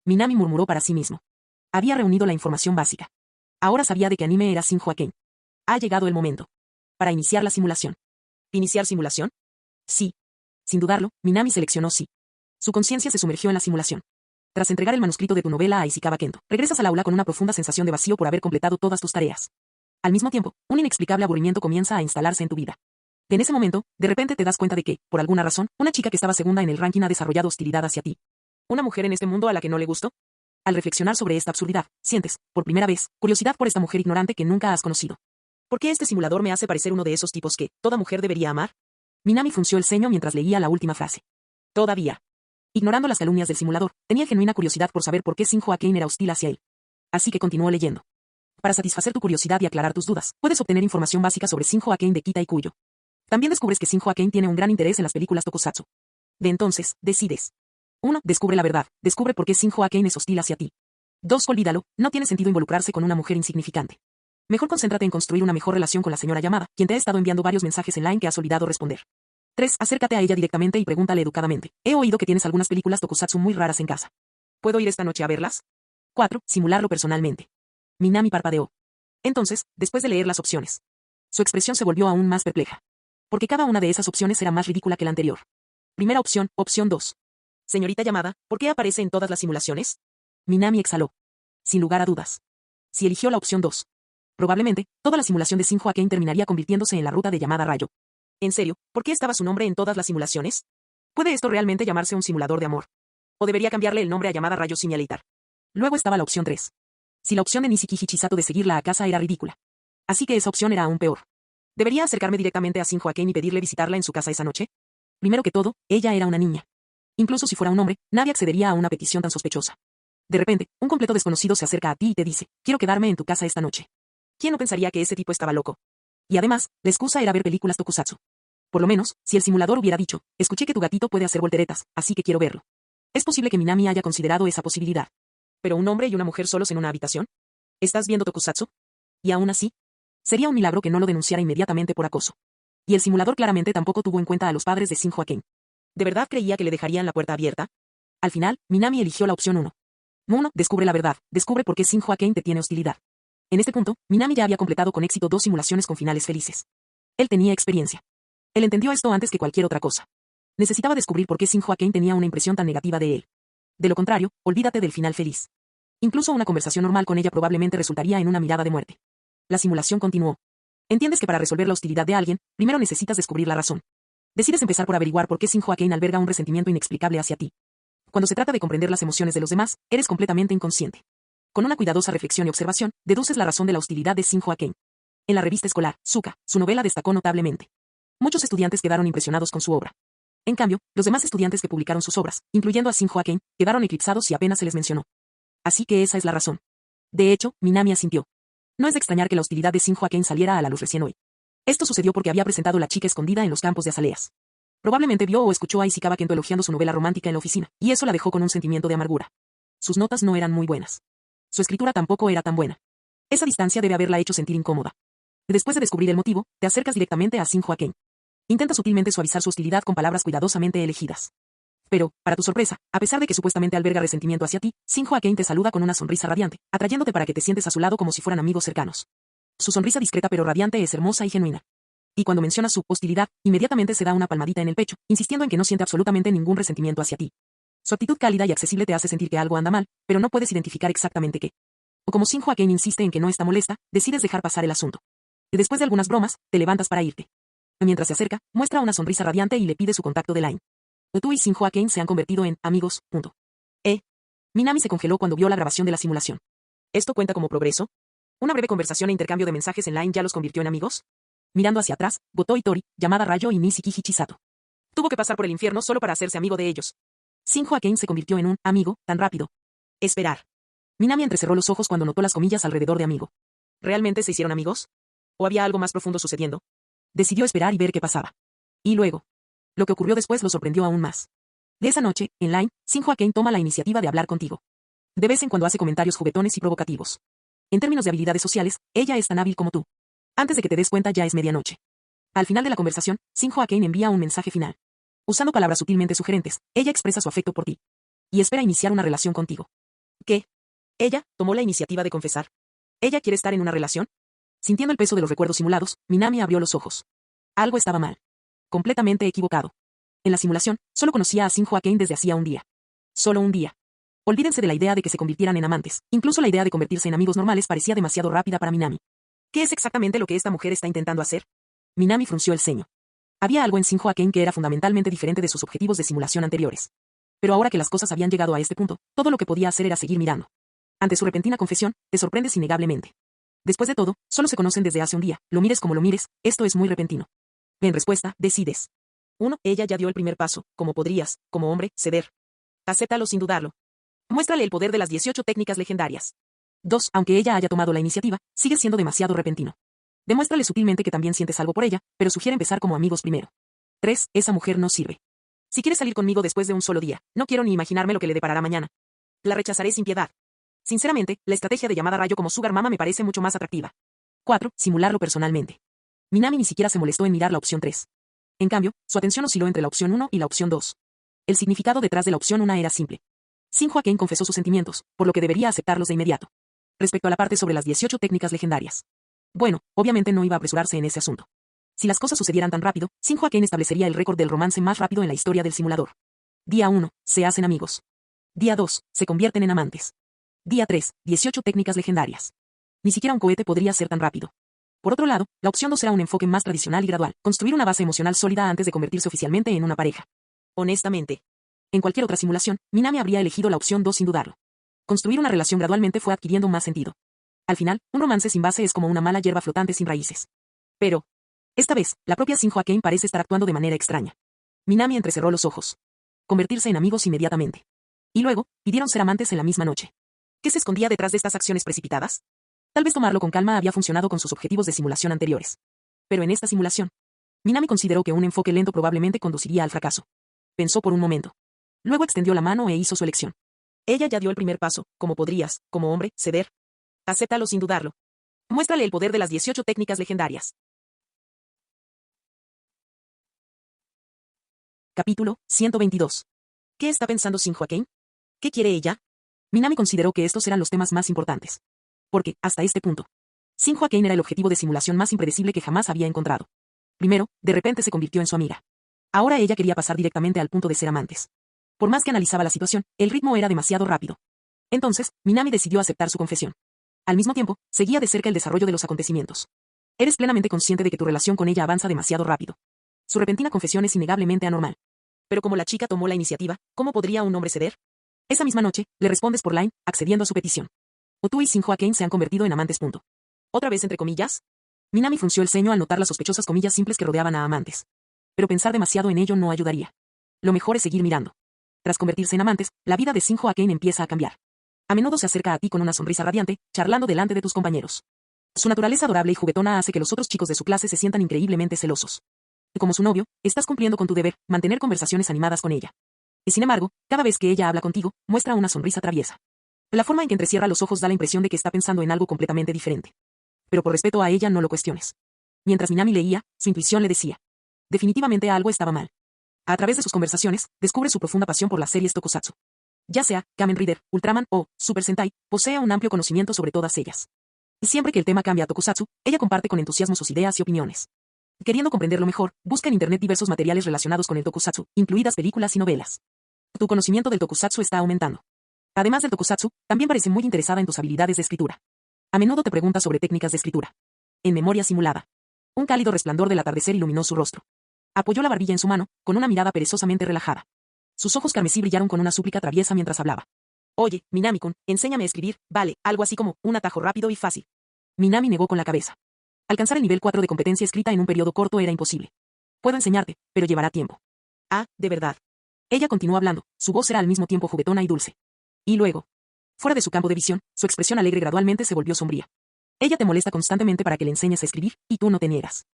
Minami murmuró para sí mismo. Había reunido la información básica. Ahora sabía de qué anime era Shinjo Aken. Ha llegado el momento. Para iniciar la simulación. ¿Iniciar simulación? Sí. Sin dudarlo, Minami seleccionó sí. Su conciencia se sumergió en la simulación. Tras entregar el manuscrito de tu novela a Ishikawa Kento, regresas al aula con una profunda sensación de vacío por haber completado todas tus tareas. Al mismo tiempo, un inexplicable aburrimiento comienza a instalarse en tu vida. En ese momento, de repente te das cuenta de que, por alguna razón, una chica que estaba segunda en el ranking ha desarrollado hostilidad hacia ti. ¿Una mujer en este mundo a la que no le gustó? Al reflexionar sobre esta absurdidad, sientes, por primera vez, curiosidad por esta mujer ignorante que nunca has conocido. ¿Por qué este simulador me hace parecer uno de esos tipos que toda mujer debería amar? Minami frunció el ceño mientras leía la última frase. Todavía. Ignorando las calumnias del simulador, tenía genuina curiosidad por saber por qué Shinjo Aken era hostil hacia él. Así que continuó leyendo. Para satisfacer tu curiosidad y aclarar tus dudas, puedes obtener información básica sobre Shinjo Aken de Kita Ikuyo. También descubres que Shinjo Aken tiene un gran interés en las películas tokusatsu. De entonces, decides. 1. Descubre la verdad. Descubre por qué Shinjo Aken es hostil hacia ti. 2. Olvídalo, no tiene sentido involucrarse con una mujer insignificante. Mejor concéntrate en construir una mejor relación con la señora llamada, quien te ha estado enviando varios mensajes en line que has olvidado responder. 3. Acércate a ella directamente y pregúntale educadamente. He oído que tienes algunas películas tokusatsu muy raras en casa. ¿Puedo ir esta noche a verlas? 4. Simularlo personalmente. Minami parpadeó. Entonces, después de leer las opciones, su expresión se volvió aún más perpleja. Porque cada una de esas opciones era más ridícula que la anterior. Primera opción, opción 2. Señorita llamada, ¿por qué aparece en todas las simulaciones? Minami exhaló. Sin lugar a dudas. Si eligió la opción 2, probablemente, toda la simulación de Shinjo Akane terminaría convirtiéndose en la ruta de llamada rayo. ¿En serio? ¿Por qué estaba su nombre en todas las simulaciones? ¿Puede esto realmente llamarse un simulador de amor? ¿O debería cambiarle el nombre a llamada rayo Simialitar? Luego estaba la opción 3. Si la opción de Nishiki Hichisato de seguirla a casa era ridícula. Así que esa opción era aún peor. ¿Debería acercarme directamente a Shinjo Akane y pedirle visitarla en su casa esa noche? Primero que todo, ella era una niña. Incluso si fuera un hombre, nadie accedería a una petición tan sospechosa. De repente, un completo desconocido se acerca a ti y te dice, quiero quedarme en tu casa esta noche. ¿Quién no pensaría que ese tipo estaba loco? Y además, la excusa era ver películas tokusatsu. Por lo menos, si el simulador hubiera dicho, escuché que tu gatito puede hacer volteretas, así que quiero verlo. Es posible que Minami haya considerado esa posibilidad. ¿Pero un hombre y una mujer solos en una habitación? ¿Estás viendo tokusatsu? Y aún así, sería un milagro que no lo denunciara inmediatamente por acoso. Y el simulador claramente tampoco tuvo en cuenta a los padres de Shinjo Akane. ¿De verdad creía que le dejarían la puerta abierta? Al final, Minami eligió la opción 1. 1. Descubre la verdad, descubre por qué Shinjo Akane te tiene hostilidad. En este punto, Minami ya había completado con éxito 2 simulaciones con finales felices. Él tenía experiencia. Él entendió esto antes que cualquier otra cosa. Necesitaba descubrir por qué Shinjo Akane tenía una impresión tan negativa de él. De lo contrario, olvídate del final feliz. Incluso una conversación normal con ella probablemente resultaría en una mirada de muerte. La simulación continuó. Entiendes que para resolver la hostilidad de alguien, primero necesitas descubrir la razón. Decides empezar por averiguar por qué Shinjo Akane alberga un resentimiento inexplicable hacia ti. Cuando se trata de comprender las emociones de los demás, eres completamente inconsciente. Con una cuidadosa reflexión y observación, deduces la razón de la hostilidad de Shinjo Akane. En la revista escolar, Suka, su novela destacó notablemente. Muchos estudiantes quedaron impresionados con su obra. En cambio, los demás estudiantes que publicaron sus obras, incluyendo a Shinjo Akane, quedaron eclipsados y apenas se les mencionó. Así que esa es la razón. De hecho, Minami asintió. No es de extrañar que la hostilidad de Shinjo Akane saliera a la luz recién hoy. Esto sucedió porque había presentado La chica escondida en los campos de azaleas. Probablemente vio o escuchó a Ishikawa Kento elogiando su novela romántica en la oficina, y eso la dejó con un sentimiento de amargura. Sus notas no eran muy buenas. Su escritura tampoco era tan buena. Esa distancia debe haberla hecho sentir incómoda. Después de descubrir el motivo, te acercas directamente a Shinjo Akane. Intenta sutilmente suavizar su hostilidad con palabras cuidadosamente elegidas. Pero, para tu sorpresa, a pesar de que supuestamente alberga resentimiento hacia ti, Shinjo Akane te saluda con una sonrisa radiante, atrayéndote para que te sientes a su lado como si fueran amigos cercanos. Su sonrisa discreta pero radiante es hermosa y genuina. Y cuando menciona su hostilidad, inmediatamente se da una palmadita en el pecho, insistiendo en que no siente absolutamente ningún resentimiento hacia ti. Su actitud cálida y accesible te hace sentir que algo anda mal, pero no puedes identificar exactamente qué. O como Shinjo Akane insiste en que no está molesta, decides dejar pasar el asunto. Y después de algunas bromas, te levantas para irte. Mientras se acerca, muestra una sonrisa radiante y le pide su contacto de Line. Tú y Shinjo Akane se han convertido en amigos. Minami se congeló cuando vio la grabación de la simulación. ¿Esto cuenta como progreso? ¿Una breve conversación e intercambio de mensajes en Line ya los convirtió en amigos? Mirando hacia atrás, Goto Itori, llamada Rayo y Nishiki Hichisato. Tuvo que pasar por el infierno solo para hacerse amigo de ellos. Shinjo Akane se convirtió en un amigo tan rápido. Esperar. Minami entrecerró los ojos cuando notó las comillas alrededor de amigo. ¿Realmente se hicieron amigos? ¿O había algo más profundo sucediendo? Decidió esperar y ver qué pasaba. Y luego. Lo que ocurrió después lo sorprendió aún más. De esa noche, en Line, Shinjo Akane toma la iniciativa de hablar contigo. De vez en cuando hace comentarios juguetones y provocativos. En términos de habilidades sociales, ella es tan hábil como tú. Antes de que te des cuenta ya es medianoche. Al final de la conversación, Shinjo Akane envía un mensaje final. Usando palabras sutilmente sugerentes, ella expresa su afecto por ti. Y espera iniciar una relación contigo. ¿Qué? Ella tomó la iniciativa de confesar. ¿Ella quiere estar en una relación? Sintiendo el peso de los recuerdos simulados, Minami abrió los ojos. Algo estaba mal. Completamente equivocado. En la simulación, solo conocía a Shinjo Akane desde hacía un día. Solo un día. Olvídense de la idea de que se convirtieran en amantes. Incluso la idea de convertirse en amigos normales parecía demasiado rápida para Minami. ¿Qué es exactamente lo que esta mujer está intentando hacer? Minami frunció el ceño. Había algo en Shinjo Akane que era fundamentalmente diferente de sus objetivos de simulación anteriores. Pero ahora que las cosas habían llegado a este punto, todo lo que podía hacer era seguir mirando. Ante su repentina confesión, te sorprendes innegablemente. Después de todo, solo se conocen desde hace un día, lo mires como lo mires, esto es muy repentino. En respuesta, decides. 1. Ella ya dio el primer paso, como podrías, como hombre, ceder. Acéptalo sin dudarlo. Muéstrale el poder de las 18 técnicas legendarias. 2. Aunque ella haya tomado la iniciativa, sigue siendo demasiado repentino. Demuéstrale sutilmente que también sientes algo por ella, pero sugiere empezar como amigos primero. 3. Esa mujer no sirve. Si quieres salir conmigo después de un solo día, no quiero ni imaginarme lo que le deparará mañana. La rechazaré sin piedad. Sinceramente, la estrategia de llamada Rayo como Sugar Mama me parece mucho más atractiva. 4. Simularlo personalmente. Minami ni siquiera se molestó en mirar la opción 3. En cambio, su atención osciló entre la opción 1 y la opción 2. El significado detrás de la opción 1 era simple. Shinjo Kane confesó sus sentimientos, por lo que debería aceptarlos de inmediato. Respecto a la parte sobre las 18 técnicas legendarias. Bueno, obviamente no iba a apresurarse en ese asunto. Si las cosas sucedieran tan rápido, Shinjo Kane establecería el récord del romance más rápido en la historia del simulador. Día 1. Se hacen amigos. Día 2. Se convierten en amantes. Día 3. 18 técnicas legendarias. Ni siquiera un cohete podría ser tan rápido. Por otro lado, la opción 2 era un enfoque más tradicional y gradual, construir una base emocional sólida antes de convertirse oficialmente en una pareja. Honestamente, en cualquier otra simulación, Minami habría elegido la opción 2 sin dudarlo. Construir una relación gradualmente fue adquiriendo más sentido. Al final, un romance sin base es como una mala hierba flotante sin raíces. Pero, esta vez, la propia Shinjo Kane parece estar actuando de manera extraña. Minami entrecerró los ojos. Convertirse en amigos inmediatamente. Y luego, pidieron ser amantes en la misma noche. ¿Qué se escondía detrás de estas acciones precipitadas? Tal vez tomarlo con calma había funcionado con sus objetivos de simulación anteriores. Pero en esta simulación, Minami consideró que un enfoque lento probablemente conduciría al fracaso. Pensó por un momento. Luego extendió la mano e hizo su elección. Ella ya dio el primer paso. ¿Cómo podrías, como hombre, ceder? Acéptalo sin dudarlo. Muéstrale el poder de las 18 técnicas legendarias. Capítulo 122. ¿Qué está pensando Shinjo Kane? ¿Qué quiere ella? Minami consideró que estos eran los temas más importantes. Porque, hasta este punto, Shinjo Kane era el objetivo de simulación más impredecible que jamás había encontrado. Primero, de repente se convirtió en su amiga. Ahora ella quería pasar directamente al punto de ser amantes. Por más que analizaba la situación, el ritmo era demasiado rápido. Entonces, Minami decidió aceptar su confesión. Al mismo tiempo, seguía de cerca el desarrollo de los acontecimientos. Eres plenamente consciente de que tu relación con ella avanza demasiado rápido. Su repentina confesión es innegablemente anormal. Pero como la chica tomó la iniciativa, ¿cómo podría un hombre ceder? Esa misma noche, le respondes por Line, accediendo a su petición. O tú y Shinjo Kane se han convertido en amantes. ¿Otra vez entre comillas? Minami frunció el ceño al notar las sospechosas comillas simples que rodeaban a amantes. Pero pensar demasiado en ello no ayudaría. Lo mejor es seguir mirando. Tras convertirse en amantes, la vida de Shinjo Kane empieza a cambiar. A menudo se acerca a ti con una sonrisa radiante, charlando delante de tus compañeros. Su naturaleza adorable y juguetona hace que los otros chicos de su clase se sientan increíblemente celosos. Como su novio, estás cumpliendo con tu deber, mantener conversaciones animadas con ella. Y sin embargo, cada vez que ella habla contigo, muestra una sonrisa traviesa. La forma en que entrecierra los ojos da la impresión de que está pensando en algo completamente diferente. Pero por respeto a ella no lo cuestiones. Mientras Minami leía, su intuición le decía. Definitivamente algo estaba mal. A través de sus conversaciones, descubre su profunda pasión por las series tokusatsu. Ya sea Kamen Rider, Ultraman o Super Sentai, posee un amplio conocimiento sobre todas ellas. Siempre que el tema cambia a tokusatsu, ella comparte con entusiasmo sus ideas y opiniones. Queriendo comprenderlo mejor, busca en internet diversos materiales relacionados con el tokusatsu, incluidas películas y novelas. Tu conocimiento del tokusatsu está aumentando. Además del tokusatsu, también parece muy interesada en tus habilidades de escritura. A menudo te pregunta sobre técnicas de escritura. En memoria simulada. Un cálido resplandor del atardecer iluminó su rostro. Apoyó la barbilla en su mano, con una mirada perezosamente relajada. Sus ojos carmesí brillaron con una súplica traviesa mientras hablaba. Oye, Minami-kun, enséñame a escribir, vale, algo así como, un atajo rápido y fácil. Minami negó con la cabeza. Alcanzar el nivel 4 de competencia escrita en un periodo corto era imposible. Puedo enseñarte, pero llevará tiempo. Ah, de verdad. Ella continuó hablando, su voz era al mismo tiempo juguetona y dulce. Y luego, fuera de su campo de visión, su expresión alegre gradualmente se volvió sombría. Ella te molesta constantemente para que le enseñes a escribir, y tú no te niegas.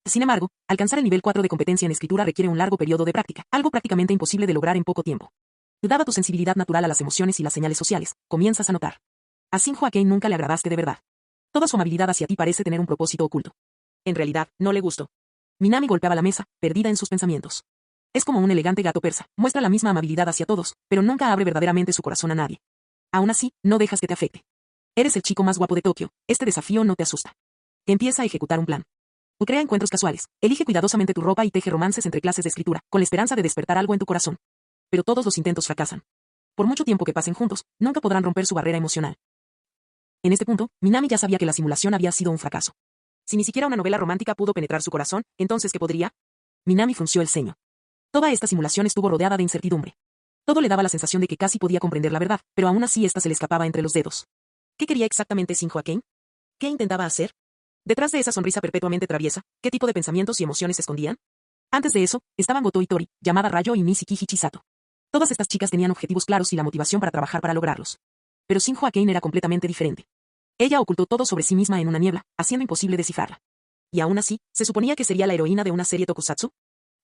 Sin embargo, alcanzar el nivel 4 de competencia en escritura requiere un largo periodo de práctica, algo prácticamente imposible de lograr en poco tiempo. Dada tu sensibilidad natural a las emociones y las señales sociales, comienzas a notar. A Shinjo Kane nunca le agradaste de verdad. Toda su amabilidad hacia ti parece tener un propósito oculto. En realidad, no le gustó. Minami golpeaba la mesa, perdida en sus pensamientos. Es como un elegante gato persa, muestra la misma amabilidad hacia todos, pero nunca abre verdaderamente su corazón a nadie. Aún así, no dejas que te afecte. Eres el chico más guapo de Tokio, este desafío no te asusta. Empieza a ejecutar un plan. Crea encuentros casuales, elige cuidadosamente tu ropa y teje romances entre clases de escritura, con la esperanza de despertar algo en tu corazón. Pero todos los intentos fracasan. Por mucho tiempo que pasen juntos, nunca podrán romper su barrera emocional. En este punto, Minami ya sabía que la simulación había sido un fracaso. Si ni siquiera una novela romántica pudo penetrar su corazón, ¿entonces qué podría? Minami frunció el ceño. Toda esta simulación estuvo rodeada de incertidumbre. Todo le daba la sensación de que casi podía comprender la verdad, pero aún así ésta se le escapaba entre los dedos. ¿Qué quería exactamente Shinjo Kane? ¿Qué intentaba hacer? Detrás de esa sonrisa perpetuamente traviesa, ¿qué tipo de pensamientos y emociones se escondían? Antes de eso, estaban Goto y Tori, Yamada Rayo y Nishiki Chisato. Todas estas chicas tenían objetivos claros y la motivación para trabajar para lograrlos. Pero Shinjo Kane era completamente diferente. Ella ocultó todo sobre sí misma en una niebla, haciendo imposible descifrarla. Y aún así, ¿se suponía que sería la heroína de una serie tokusatsu?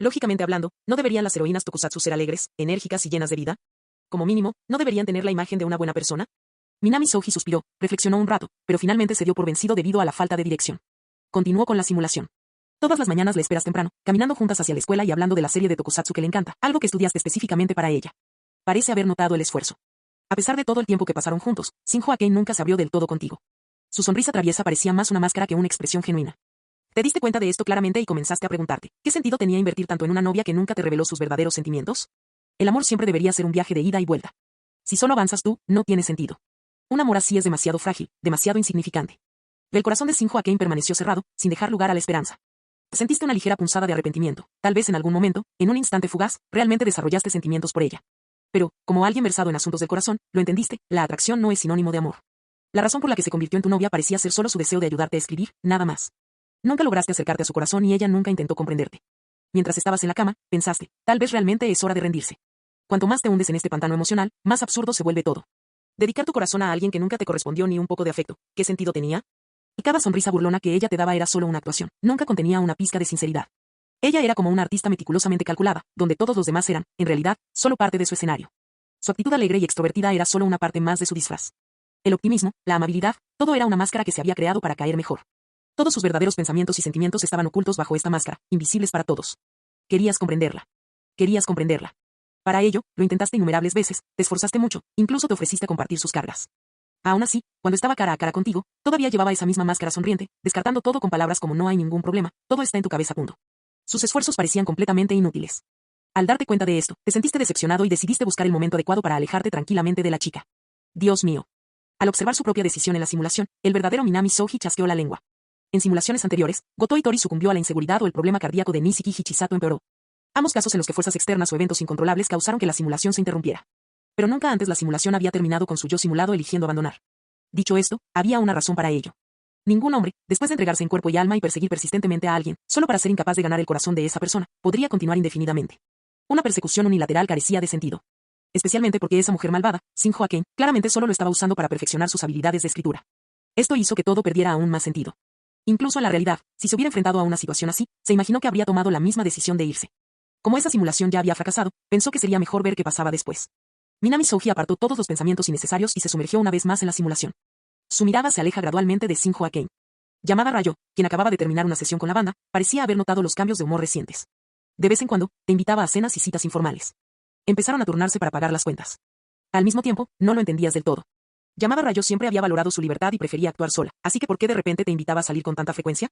Lógicamente hablando, ¿no deberían las heroínas tokusatsu ser alegres, enérgicas y llenas de vida? Como mínimo, ¿no deberían tener la imagen de una buena persona? Minami Souji suspiró, reflexionó un rato, pero finalmente se dio por vencido debido a la falta de dirección. Continuó con la simulación. Todas las mañanas le esperas temprano, caminando juntas hacia la escuela y hablando de la serie de tokusatsu que le encanta, algo que estudiaste específicamente para ella. Parece haber notado el esfuerzo. A pesar de todo el tiempo que pasaron juntos, Shinjo Akane nunca se abrió del todo contigo. Su sonrisa traviesa parecía más una máscara que una expresión genuina. Te diste cuenta de esto claramente y comenzaste a preguntarte, ¿qué sentido tenía invertir tanto en una novia que nunca te reveló sus verdaderos sentimientos? El amor siempre debería ser un viaje de ida y vuelta. Si solo avanzas tú, no tiene sentido. Un amor así es demasiado frágil, demasiado insignificante. El corazón de Shinjo Akane permaneció cerrado, sin dejar lugar a la esperanza. Sentiste una ligera punzada de arrepentimiento, tal vez en algún momento, en un instante fugaz, realmente desarrollaste sentimientos por ella. Pero, como alguien versado en asuntos del corazón, lo entendiste, la atracción no es sinónimo de amor. La razón por la que se convirtió en tu novia parecía ser solo su deseo de ayudarte a escribir, nada más. Nunca lograste acercarte a su corazón y ella nunca intentó comprenderte. Mientras estabas en la cama, pensaste, tal vez realmente es hora de rendirse. Cuanto más te hundes en este pantano emocional, más absurdo se vuelve todo. Dedicar tu corazón a alguien que nunca te correspondió ni un poco de afecto, ¿qué sentido tenía? Y cada sonrisa burlona que ella te daba era solo una actuación, nunca contenía una pizca de sinceridad. Ella era como una artista meticulosamente calculada, donde todos los demás eran, en realidad, solo parte de su escenario. Su actitud alegre y extrovertida era solo una parte más de su disfraz. El optimismo, la amabilidad, todo era una máscara que se había creado para caer mejor. Todos sus verdaderos pensamientos y sentimientos estaban ocultos bajo esta máscara, invisibles para todos. Querías comprenderla. Querías comprenderla. Para ello, lo intentaste innumerables veces, te esforzaste mucho, incluso te ofreciste a compartir sus cargas. Aún así, cuando estaba cara a cara contigo, todavía llevaba esa misma máscara sonriente, descartando todo con palabras como no hay ningún problema, todo está en tu cabeza. Sus esfuerzos parecían completamente inútiles. Al darte cuenta de esto, te sentiste decepcionado y decidiste buscar el momento adecuado para alejarte tranquilamente de la chica. Dios mío. Al observar su propia decisión en la simulación, el verdadero Minami Souji chasqueó la lengua. En simulaciones anteriores, Goto Itori sucumbió a la inseguridad o el problema cardíaco de Nishiki Hichisato empeoró. Ambos casos en los que fuerzas externas o eventos incontrolables causaron que la simulación se interrumpiera. Pero nunca antes la simulación había terminado con su yo simulado eligiendo abandonar. Dicho esto, había una razón para ello. Ningún hombre, después de entregarse en cuerpo y alma y perseguir persistentemente a alguien, solo para ser incapaz de ganar el corazón de esa persona, podría continuar indefinidamente. Una persecución unilateral carecía de sentido. Especialmente porque esa mujer malvada, Shinjo Akane, claramente solo lo estaba usando para perfeccionar sus habilidades de escritura. Esto hizo que todo perdiera aún más sentido. Incluso en la realidad, si se hubiera enfrentado a una situación así, se imaginó que habría tomado la misma decisión de irse. Como esa simulación ya había fracasado, pensó que sería mejor ver qué pasaba después. Minami Souji apartó todos los pensamientos innecesarios y se sumergió una vez más en la simulación. Su mirada se aleja gradualmente de Shinjo Akane. Yamada Rayo, quien acababa de terminar una sesión con la banda, parecía haber notado los cambios de humor recientes. De vez en cuando, te invitaba a cenas y citas informales. Empezaron a turnarse para pagar las cuentas. Al mismo tiempo, no lo entendías del todo. Yamada Rayo siempre había valorado su libertad y prefería actuar sola, así que ¿por qué de repente te invitaba a salir con tanta frecuencia?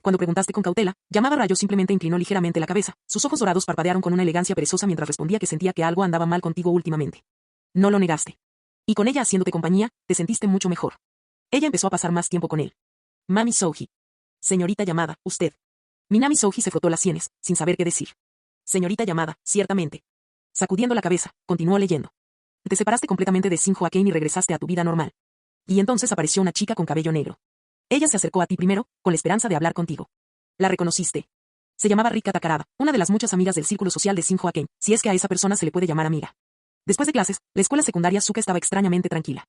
Cuando preguntaste con cautela, Yamada Rayo simplemente inclinó ligeramente la cabeza, sus ojos dorados parpadearon con una elegancia perezosa mientras respondía que sentía que algo andaba mal contigo últimamente. No lo negaste. Y con ella haciéndote compañía, te sentiste mucho mejor. Ella empezó a pasar más tiempo con él. Mami Souji. Señorita Yamada, usted. Minami Souji se frotó las sienes, sin saber qué decir. Señorita Yamada, ciertamente. Sacudiendo la cabeza, continuó leyendo. Te separaste completamente de Shinjo Akane y regresaste a tu vida normal. Y entonces apareció una chica con cabello negro. Ella se acercó a ti primero, con la esperanza de hablar contigo. La reconociste. Se llamaba Rika Takarada, una de las muchas amigas del círculo social de Shinjo Akane, si es que a esa persona se le puede llamar amiga. Después de clases, la escuela secundaria Suka estaba extrañamente tranquila.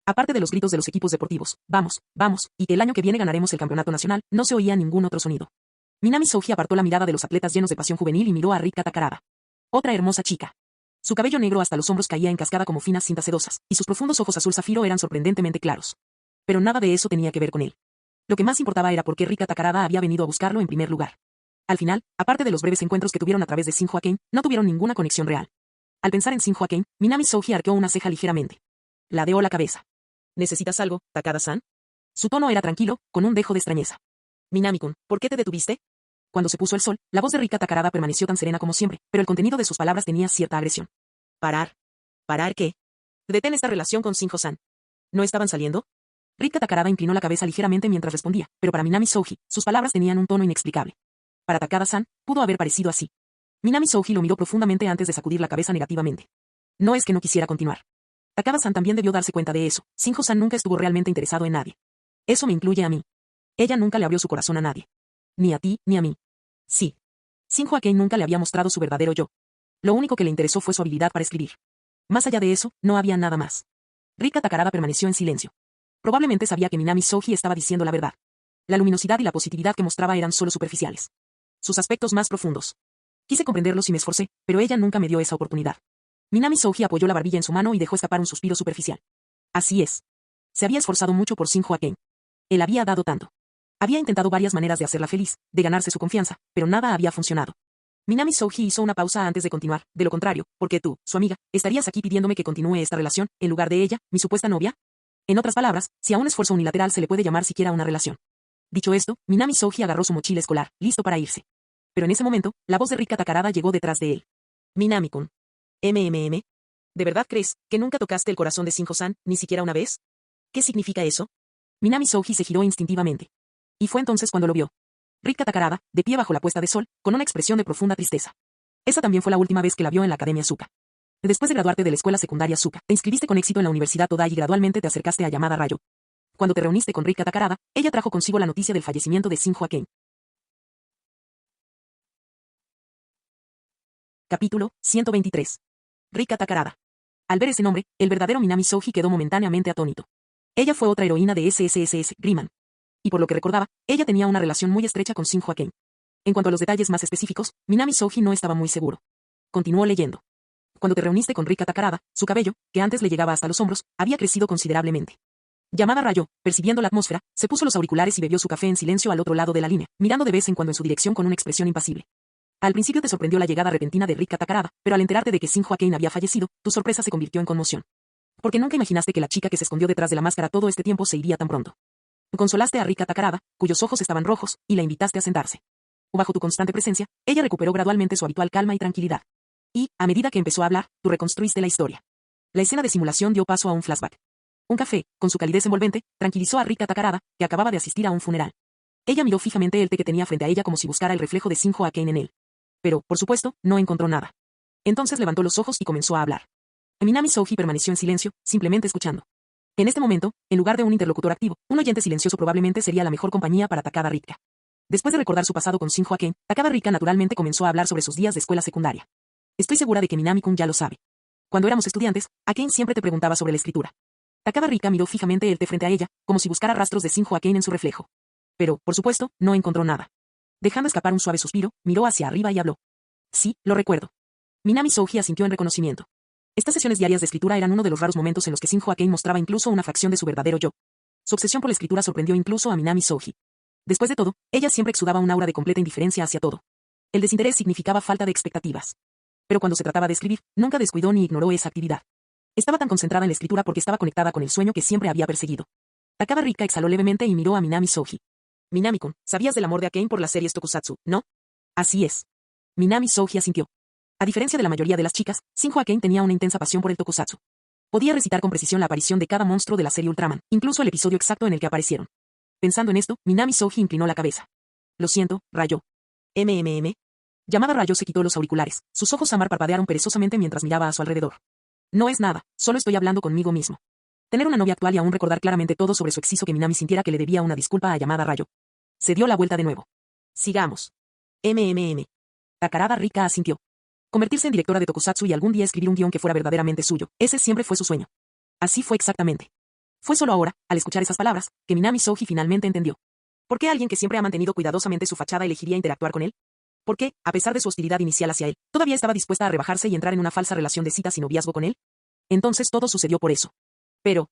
Aparte de los gritos de los equipos deportivos, vamos, vamos, y que el año que viene ganaremos el campeonato nacional, no se oía ningún otro sonido. Minami Souji apartó la mirada de los atletas llenos de pasión juvenil y miró a Rika Takarada. Otra hermosa chica. Su cabello negro hasta los hombros caía en cascada como finas cintas sedosas, y sus profundos ojos azul zafiro eran sorprendentemente claros. Pero nada de eso tenía que ver con él. Lo que más importaba era por qué Rika Takarada había venido a buscarlo en primer lugar. Al final, aparte de los breves encuentros que tuvieron a través de Shinjo Akane, no tuvieron ninguna conexión real. Al pensar en Shinjo Akane, Minami Souji arqueó una ceja ligeramente. Ladeó la cabeza. ¿Necesitas algo, Takada-san? Su tono era tranquilo, con un dejo de extrañeza. Minami-kun, ¿por qué te detuviste? Cuando se puso el sol, la voz de Rika Takarada permaneció tan serena como siempre, pero el contenido de sus palabras tenía cierta agresión. ¿Parar? ¿Parar qué? Detén esta relación con Shinjo-san. ¿No estaban saliendo? Rika Takarada inclinó la cabeza ligeramente mientras respondía, pero para Minami Souji, sus palabras tenían un tono inexplicable. Para Takada-san, pudo haber parecido así. Minami Souji lo miró profundamente antes de sacudir la cabeza negativamente. No es que no quisiera continuar. Takada-san también debió darse cuenta de eso. Shinjo-san nunca estuvo realmente interesado en nadie. Eso me incluye a mí. Ella nunca le abrió su corazón a nadie. Ni a ti, ni a mí. Sí. Shinjo Akane nunca le había mostrado su verdadero yo. Lo único que le interesó fue su habilidad para escribir. Más allá de eso, no había nada más. Rika Takarada permaneció en silencio. Probablemente sabía que Minami Souji estaba diciendo la verdad. La luminosidad y la positividad que mostraba eran solo superficiales. Sus aspectos más profundos. Quise comprenderlos y me esforcé, pero ella nunca me dio esa oportunidad. Minami Souji apoyó la barbilla en su mano y dejó escapar un suspiro superficial. Así es. Se había esforzado mucho por Shin Hwa-Ken. Él había dado tanto. Había intentado varias maneras de hacerla feliz, de ganarse su confianza, pero nada había funcionado. Minami Souji hizo una pausa antes de continuar. De lo contrario, porque tú, su amiga, estarías aquí pidiéndome que continúe esta relación, en lugar de ella, mi supuesta novia. En otras palabras, si a un esfuerzo unilateral se le puede llamar siquiera una relación. Dicho esto, Minami Souji agarró su mochila escolar, listo para irse. Pero en ese momento, la voz de Rika Takarada llegó detrás de él. Minami-kun. ¿De verdad crees que nunca tocaste el corazón de Shinjo-san, ni siquiera una vez? ¿Qué significa eso? Minami Souji se giró instintivamente. Y fue entonces cuando lo vio. Rika Takarada, de pie bajo la puesta de sol, con una expresión de profunda tristeza. Esa también fue la última vez que la vio en la Academia Suka. Después de graduarte de la escuela secundaria Suka, te inscribiste con éxito en la Universidad Todai y gradualmente te acercaste a Yamada Rayo. Cuando te reuniste con Rika Takarada, ella trajo consigo la noticia del fallecimiento de Shin Hwa-Ken. Capítulo 123. Rika Takarada. Al ver ese nombre, el verdadero Minami Souji quedó momentáneamente atónito. Ella fue otra heroína de SSSS, Griman. Y por lo que recordaba, ella tenía una relación muy estrecha con Shin Hwa-Ken. En cuanto a los detalles más específicos, Minami Souji no estaba muy seguro. Continuó leyendo. Cuando te reuniste con Rika Takarada, su cabello, que antes le llegaba hasta los hombros, había crecido considerablemente. Yamada Rayo, percibiendo la atmósfera, se puso los auriculares y bebió su café en silencio al otro lado de la línea, mirando de vez en cuando en su dirección con una expresión impasible. Al principio te sorprendió la llegada repentina de Rika Takarada, pero al enterarte de que Shin Hwa-Ken había fallecido, tu sorpresa se convirtió en conmoción. Porque nunca imaginaste que la chica que se escondió detrás de la máscara todo este tiempo se iría tan pronto. Consolaste a Rika Takarada, cuyos ojos estaban rojos, y la invitaste a sentarse. Bajo tu constante presencia, ella recuperó gradualmente su habitual calma y tranquilidad. Y, a medida que empezó a hablar, tú reconstruiste la historia. La escena de simulación dio paso a un flashback. Un café, con su calidez envolvente, tranquilizó a Rika Takarada, que acababa de asistir a un funeral. Ella miró fijamente el té que tenía frente a ella como si buscara el reflejo de Shin Hwa-Ken en él. Pero, por supuesto, no encontró nada. Entonces levantó los ojos y comenzó a hablar. Minami Souji permaneció en silencio, simplemente escuchando. En este momento, en lugar de un interlocutor activo, un oyente silencioso probablemente sería la mejor compañía para Takada Rika. Después de recordar su pasado con Shin Hwa-Ken, Takada Rika naturalmente comenzó a hablar sobre sus días de escuela secundaria. Estoy segura de que Minami-kun ya lo sabe. Cuando éramos estudiantes, a Ken siempre te preguntaba sobre la escritura. Takada Rika miró fijamente el té frente a ella, como si buscara rastros de Shin Hwa-Ken en su reflejo. Pero, por supuesto, no encontró nada. Dejando escapar un suave suspiro, miró hacia arriba y habló. Sí, lo recuerdo. Minami Souji asintió en reconocimiento. Estas sesiones diarias de escritura eran uno de los raros momentos en los que Shin Hwa-Ken mostraba incluso una fracción de su verdadero yo. Su obsesión por la escritura sorprendió incluso a Minami Souji. Después de todo, ella siempre exudaba un aura de completa indiferencia hacia todo. El desinterés significaba falta de expectativas. Pero cuando se trataba de escribir, nunca descuidó ni ignoró esa actividad. Estaba tan concentrada en la escritura porque estaba conectada con el sueño que siempre había perseguido. Takada Rika exhaló levemente y miró a Minami Souji. Minami-kun, sabías del amor de Ken por las series Tokusatsu, ¿no? Así es. Minami Souji asintió. A diferencia de la mayoría de las chicas, Shin Hwa-Ken tenía una intensa pasión por el Tokusatsu. Podía recitar con precisión la aparición de cada monstruo de la serie Ultraman, incluso el episodio exacto en el que aparecieron. Pensando en esto, Minami Souji inclinó la cabeza. Lo siento, Rayo. Yamada Rayo se quitó los auriculares, sus ojos samar parpadearon perezosamente mientras miraba a su alrededor. No es nada, solo estoy hablando conmigo mismo. Tener una novia actual y aún recordar claramente todo sobre su ex hizo que Minami sintiera que le debía una disculpa a Yamada Rayo. Se dio la vuelta de nuevo. Sigamos. Takarada Rika asintió. Convertirse en directora de Tokusatsu y algún día escribir un guión que fuera verdaderamente suyo, ese siempre fue su sueño. Así fue exactamente. Fue solo ahora, al escuchar esas palabras, que Minami Souji finalmente entendió. ¿Por qué alguien que siempre ha mantenido cuidadosamente su fachada elegiría interactuar con él? ¿Por qué, a pesar de su hostilidad inicial hacia él, todavía estaba dispuesta a rebajarse y entrar en una falsa relación de citas y noviazgo con él? Entonces todo sucedió por eso. Pero,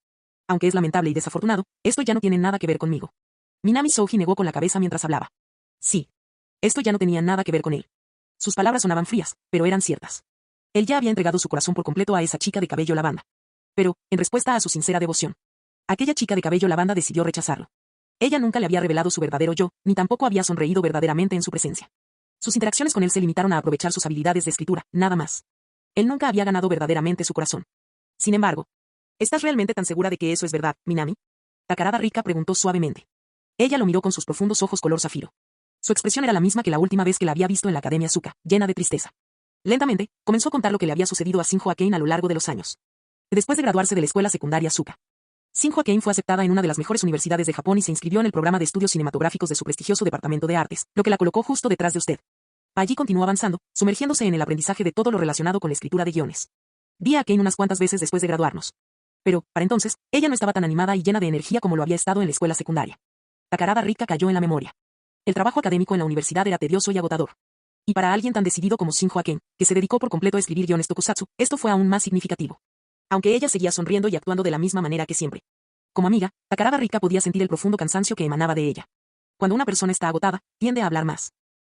aunque es lamentable y desafortunado, esto ya no tiene nada que ver conmigo. Minami Souji negó con la cabeza mientras hablaba. Sí. Esto ya no tenía nada que ver con él. Sus palabras sonaban frías, pero eran ciertas. Él ya había entregado su corazón por completo a esa chica de cabello lavanda. Pero, en respuesta a su sincera devoción, aquella chica de cabello lavanda decidió rechazarlo. Ella nunca le había revelado su verdadero yo, ni tampoco había sonreído verdaderamente en su presencia. Sus interacciones con él se limitaron a aprovechar sus habilidades de escritura, nada más. Él nunca había ganado verdaderamente su corazón. Sin embargo, ¿estás realmente tan segura de que eso es verdad, Minami? Takarada Rika preguntó suavemente. Ella lo miró con sus profundos ojos color zafiro. Su expresión era la misma que la última vez que la había visto en la Academia Suka, llena de tristeza. Lentamente, comenzó a contar lo que le había sucedido a Shin Hwa-Ken a lo largo de los años. Después de graduarse de la escuela secundaria Suka, Shin Hwa-Ken fue aceptada en una de las mejores universidades de Japón y se inscribió en el programa de estudios cinematográficos de su prestigioso departamento de artes, lo que la colocó justo detrás de usted. Allí continuó avanzando, sumergiéndose en el aprendizaje de todo lo relacionado con la escritura de guiones. Vi a Ken unas cuantas veces después de graduarnos. Pero, para entonces, ella no estaba tan animada y llena de energía como lo había estado en la escuela secundaria. Takarada Rika cayó en la memoria. El trabajo académico en la universidad era tedioso y agotador. Y para alguien tan decidido como Shin Hwa-Ken, que se dedicó por completo a escribir guiones tokusatsu, esto fue aún más significativo. Aunque ella seguía sonriendo y actuando de la misma manera que siempre. Como amiga, Takarada Rika podía sentir el profundo cansancio que emanaba de ella. Cuando una persona está agotada, tiende a hablar más.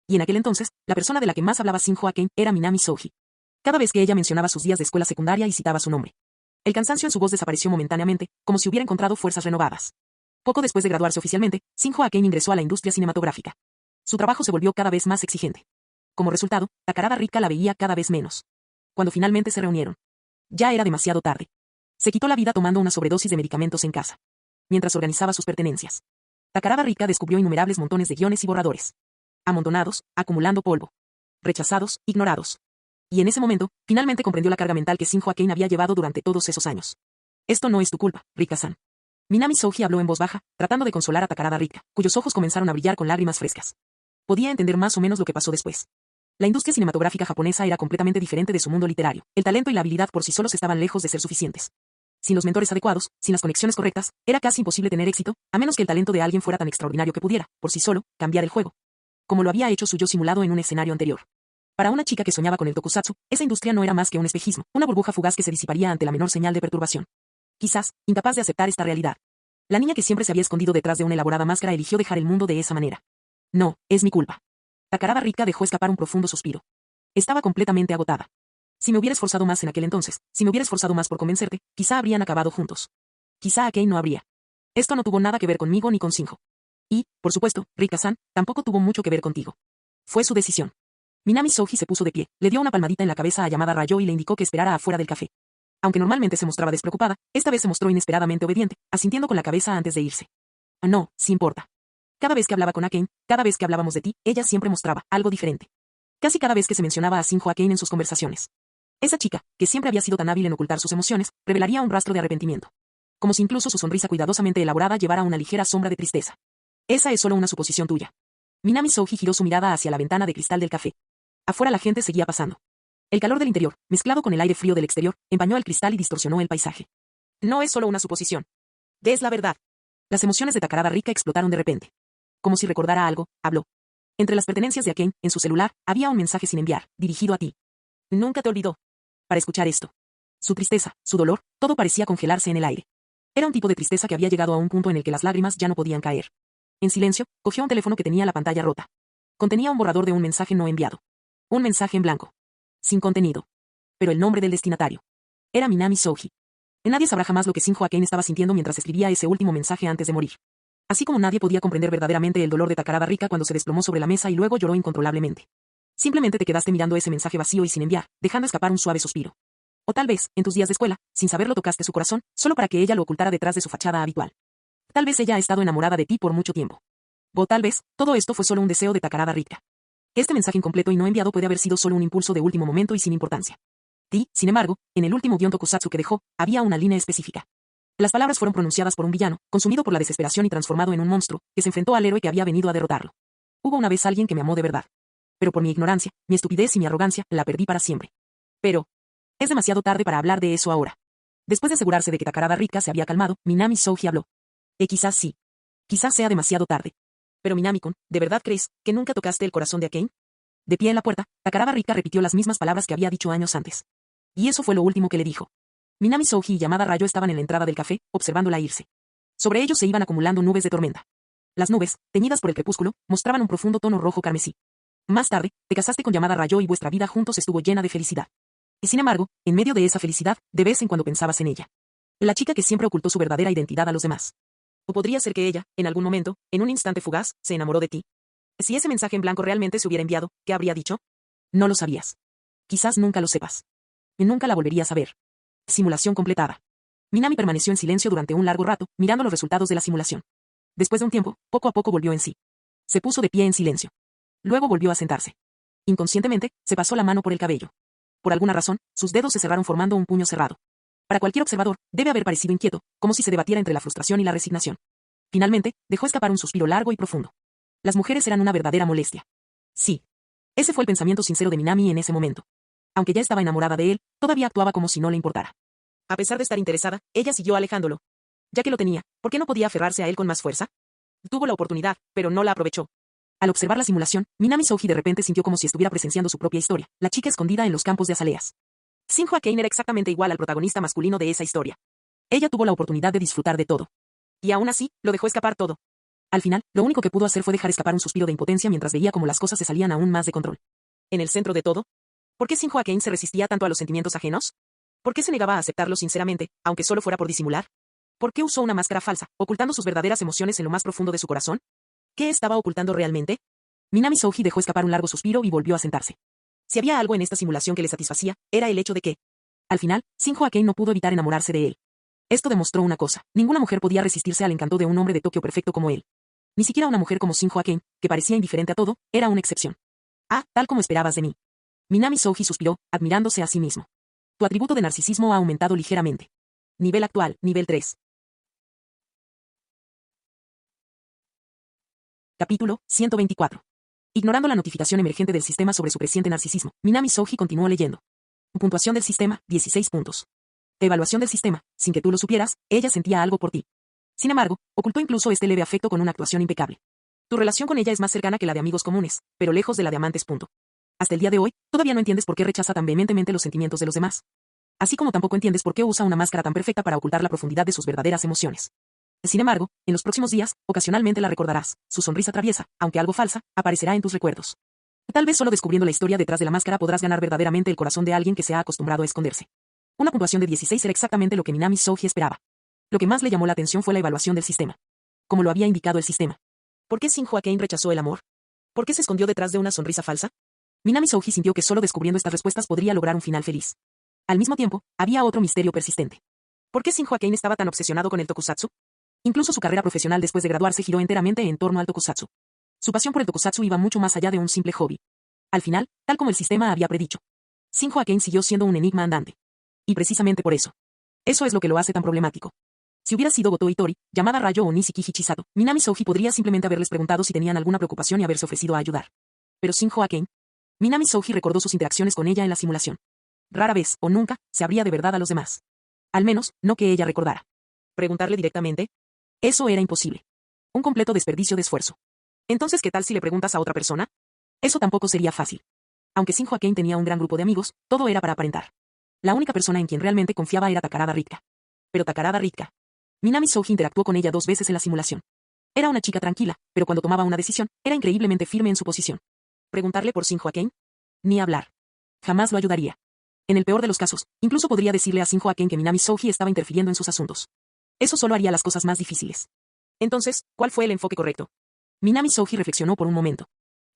Y en aquel entonces, la persona de la que más hablaba Shinjo Aken era Minami Souji. Cada vez que ella mencionaba sus días de escuela secundaria y citaba su nombre, el cansancio en su voz desapareció momentáneamente, como si hubiera encontrado fuerzas renovadas. Poco después de graduarse oficialmente, Shinjo Aken ingresó a la industria cinematográfica. Su trabajo se volvió cada vez más exigente. Como resultado, Takarada Rika la veía cada vez menos. Cuando finalmente se reunieron, ya era demasiado tarde. Se quitó la vida tomando una sobredosis de medicamentos en casa, mientras organizaba sus pertenencias. Takarada Rika descubrió innumerables montones de guiones y borradores. Amontonados, acumulando polvo. Rechazados, ignorados. Y en ese momento, finalmente comprendió la carga mental que Shinjo Aken había llevado durante todos esos años. Esto no es tu culpa, Rika-san. Minami Souji habló en voz baja, tratando de consolar a Takarada Rika, cuyos ojos comenzaron a brillar con lágrimas frescas. Podía entender más o menos lo que pasó después. La industria cinematográfica japonesa era completamente diferente de su mundo literario. El talento y la habilidad por sí solos estaban lejos de ser suficientes. Sin los mentores adecuados, sin las conexiones correctas, era casi imposible tener éxito, a menos que el talento de alguien fuera tan extraordinario que pudiera, por sí solo, cambiar el juego. Como lo había hecho su yo simulado en un escenario anterior. Para una chica que soñaba con el tokusatsu, esa industria no era más que un espejismo, una burbuja fugaz que se disiparía ante la menor señal de perturbación. Quizás, incapaz de aceptar esta realidad. La niña que siempre se había escondido detrás de una elaborada máscara eligió dejar el mundo de esa manera. No, es mi culpa. Takarada Rika dejó escapar un profundo suspiro. Estaba completamente agotada. Si me hubiera esforzado más en aquel entonces, si me hubiera esforzado más por convencerte, quizá habrían acabado juntos. Quizá Aken no habría. Esto no tuvo nada que ver conmigo ni con Shinjo. Y, por supuesto, Rika-san, tampoco tuvo mucho que ver contigo. Fue su decisión. Minami Souji se puso de pie, le dio una palmadita en la cabeza a Yamada Rayo y le indicó que esperara afuera del café. Aunque normalmente se mostraba despreocupada, esta vez se mostró inesperadamente obediente, asintiendo con la cabeza antes de irse. No, sí importa. Cada vez que hablaba con Aken, cada vez que hablábamos de ti, ella siempre mostraba algo diferente. Casi cada vez que se mencionaba a Shinjo Aken en sus conversaciones. Esa chica, que siempre había sido tan hábil en ocultar sus emociones, revelaría un rastro de arrepentimiento. Como si incluso su sonrisa cuidadosamente elaborada llevara una ligera sombra de tristeza. Esa es solo una suposición tuya. Minami Souji giró su mirada hacia la ventana de cristal del café. Afuera la gente seguía pasando. El calor del interior, mezclado con el aire frío del exterior, empañó el cristal y distorsionó el paisaje. No es solo una suposición. Es la verdad. Las emociones de Takarada Rika explotaron de repente. Como si recordara algo, habló. Entre las pertenencias de Aken, en su celular, había un mensaje sin enviar, dirigido a ti. Nunca te olvidó. Para escuchar esto. Su tristeza, su dolor, todo parecía congelarse en el aire. Era un tipo de tristeza que había llegado a un punto en el que las lágrimas ya no podían caer. En silencio, cogió un teléfono que tenía la pantalla rota. Contenía un borrador de un mensaje no enviado. Un mensaje en blanco. Sin contenido. Pero el nombre del destinatario. Era Minami Souji. Nadie sabrá jamás lo que Shinjo Aken estaba sintiendo mientras escribía ese último mensaje antes de morir. Así como nadie podía comprender verdaderamente el dolor de Takarada Rika cuando se desplomó sobre la mesa y luego lloró incontrolablemente. Simplemente te quedaste mirando ese mensaje vacío y sin enviar, dejando escapar un suave suspiro. O tal vez, en tus días de escuela, sin saberlo tocaste su corazón, solo para que ella lo ocultara detrás de su fachada habitual. Tal vez ella ha estado enamorada de ti por mucho tiempo. O tal vez, todo esto fue solo un deseo de Takarada Rika. Este mensaje incompleto y no enviado puede haber sido solo un impulso de último momento y sin importancia. Y, sin embargo, en el último guion tokusatsu que dejó, había una línea específica. Las palabras fueron pronunciadas por un villano, consumido por la desesperación y transformado en un monstruo, que se enfrentó al héroe que había venido a derrotarlo. Hubo una vez alguien que me amó de verdad. Pero por mi ignorancia, mi estupidez y mi arrogancia, la perdí para siempre. Pero es demasiado tarde para hablar de eso ahora. Después de asegurarse de que Takarada Rika se había calmado, Minami Souji habló. Quizás sí. Quizás sea demasiado tarde. Pero Minami-kun, ¿de verdad crees que nunca tocaste el corazón de Aken? De pie en la puerta, Takarada Rika repitió las mismas palabras que había dicho años antes. Y eso fue lo último que le dijo. Minami Souji y Yamada Rayo estaban en la entrada del café, observándola irse. Sobre ellos se iban acumulando nubes de tormenta. Las nubes, teñidas por el crepúsculo, mostraban un profundo tono rojo carmesí. Más tarde, te casaste con Yamada Rayo y vuestra vida juntos estuvo llena de felicidad. Y sin embargo, en medio de esa felicidad, de vez en cuando pensabas en ella. La chica que siempre ocultó su verdadera identidad a los demás. O podría ser que ella, en algún momento, en un instante fugaz, se enamoró de ti. Si ese mensaje en blanco realmente se hubiera enviado, ¿qué habría dicho? No lo sabías. Quizás nunca lo sepas. Y nunca la volverías a ver. Simulación completada. Minami permaneció en silencio durante un largo rato, mirando los resultados de la simulación. Después de un tiempo, poco a poco volvió en sí. Se puso de pie en silencio. Luego volvió a sentarse. Inconscientemente, se pasó la mano por el cabello. Por alguna razón, sus dedos se cerraron formando un puño cerrado. Para cualquier observador, debe haber parecido inquieto, como si se debatiera entre la frustración y la resignación. Finalmente, dejó escapar un suspiro largo y profundo. Las mujeres eran una verdadera molestia. Sí. Ese fue el pensamiento sincero de Minami en ese momento. Aunque ya estaba enamorada de él, todavía actuaba como si no le importara. A pesar de estar interesada, ella siguió alejándolo. Ya que lo tenía, ¿por qué no podía aferrarse a él con más fuerza? Tuvo la oportunidad, pero no la aprovechó. Al observar la simulación, Minami Souji de repente sintió como si estuviera presenciando su propia historia, la chica escondida en los campos de azaleas. Shinjo Aken era exactamente igual al protagonista masculino de esa historia. Ella tuvo la oportunidad de disfrutar de todo. Y aún así, lo dejó escapar todo. Al final, lo único que pudo hacer fue dejar escapar un suspiro de impotencia mientras veía cómo las cosas se salían aún más de control. En el centro de todo, ¿por qué Shin-Ho Kane se resistía tanto a los sentimientos ajenos? ¿Por qué se negaba a aceptarlos sinceramente, aunque solo fuera por disimular? ¿Por qué usó una máscara falsa, ocultando sus verdaderas emociones en lo más profundo de su corazón? ¿Qué estaba ocultando realmente? Minami Souji dejó escapar un largo suspiro y volvió a sentarse. Si había algo en esta simulación que le satisfacía, era el hecho de que, al final, Shin-Ho Kane no pudo evitar enamorarse de él. Esto demostró una cosa: ninguna mujer podía resistirse al encanto de un hombre de Tokio perfecto como él. Ni siquiera una mujer como Shin-Ho Kane, que parecía indiferente a todo, era una excepción. Ah, tal como esperabas de mí. Minami Souji suspiró, admirándose a sí mismo. Tu atributo de narcisismo ha aumentado ligeramente. Nivel actual, nivel 3. Capítulo 124. Ignorando la notificación emergente del sistema sobre su creciente narcisismo, Minami Souji continuó leyendo. Puntuación del sistema, 16 puntos. Evaluación del sistema, sin que tú lo supieras, ella sentía algo por ti. Sin embargo, ocultó incluso este leve afecto con una actuación impecable. Tu relación con ella es más cercana que la de amigos comunes, pero lejos de la de amantes. Hasta el día de hoy, todavía no entiendes por qué rechaza tan vehementemente los sentimientos de los demás. Así como tampoco entiendes por qué usa una máscara tan perfecta para ocultar la profundidad de sus verdaderas emociones. Sin embargo, en los próximos días, ocasionalmente la recordarás. Su sonrisa traviesa, aunque algo falsa, aparecerá en tus recuerdos. Tal vez solo descubriendo la historia detrás de la máscara podrás ganar verdaderamente el corazón de alguien que se ha acostumbrado a esconderse. Una puntuación de 16 era exactamente lo que Minami Souji esperaba. Lo que más le llamó la atención fue la evaluación del sistema. Como lo había indicado el sistema. ¿Por qué Shin-Ho Kane rechazó el amor? ¿Por qué se escondió detrás de una sonrisa falsa? Minami Souji sintió que solo descubriendo estas respuestas podría lograr un final feliz. Al mismo tiempo, había otro misterio persistente. ¿Por qué Shin-Ho Kane estaba tan obsesionado con el tokusatsu? Incluso su carrera profesional después de graduarse giró enteramente en torno al tokusatsu. Su pasión por el tokusatsu iba mucho más allá de un simple hobby. Al final, tal como el sistema había predicho, Shin-Ho Kane siguió siendo un enigma andante. Y precisamente por eso. Eso es lo que lo hace tan problemático. Si hubiera sido Goto Itori, Yamada Rayo o Nishiki Chisato, Minami Souji podría simplemente haberles preguntado si tenían alguna preocupación y haberse ofrecido a ayudar. Pero Shin-Ho Kane, Minami Souji recordó sus interacciones con ella en la simulación. Rara vez, o nunca, se abría de verdad a los demás. Al menos, no que ella recordara. ¿Preguntarle directamente? Eso era imposible. Un completo desperdicio de esfuerzo. Entonces, ¿qué tal si le preguntas a otra persona? Eso tampoco sería fácil. Aunque Shin-Ho Kane tenía un gran grupo de amigos, todo era para aparentar. La única persona en quien realmente confiaba era Takarada Ritka. Pero Takarada Ritka. Minami Souji interactuó con ella 2 veces en la simulación. Era una chica tranquila, pero cuando tomaba una decisión, era increíblemente firme en su posición. ¿Preguntarle por Shin-Ho Kane? Ni hablar. Jamás lo ayudaría. En el peor de los casos, incluso podría decirle a Shin-Ho Kane que Minami Souji estaba interfiriendo en sus asuntos. Eso solo haría las cosas más difíciles. Entonces, ¿cuál fue el enfoque correcto? Minami Souji reflexionó por un momento.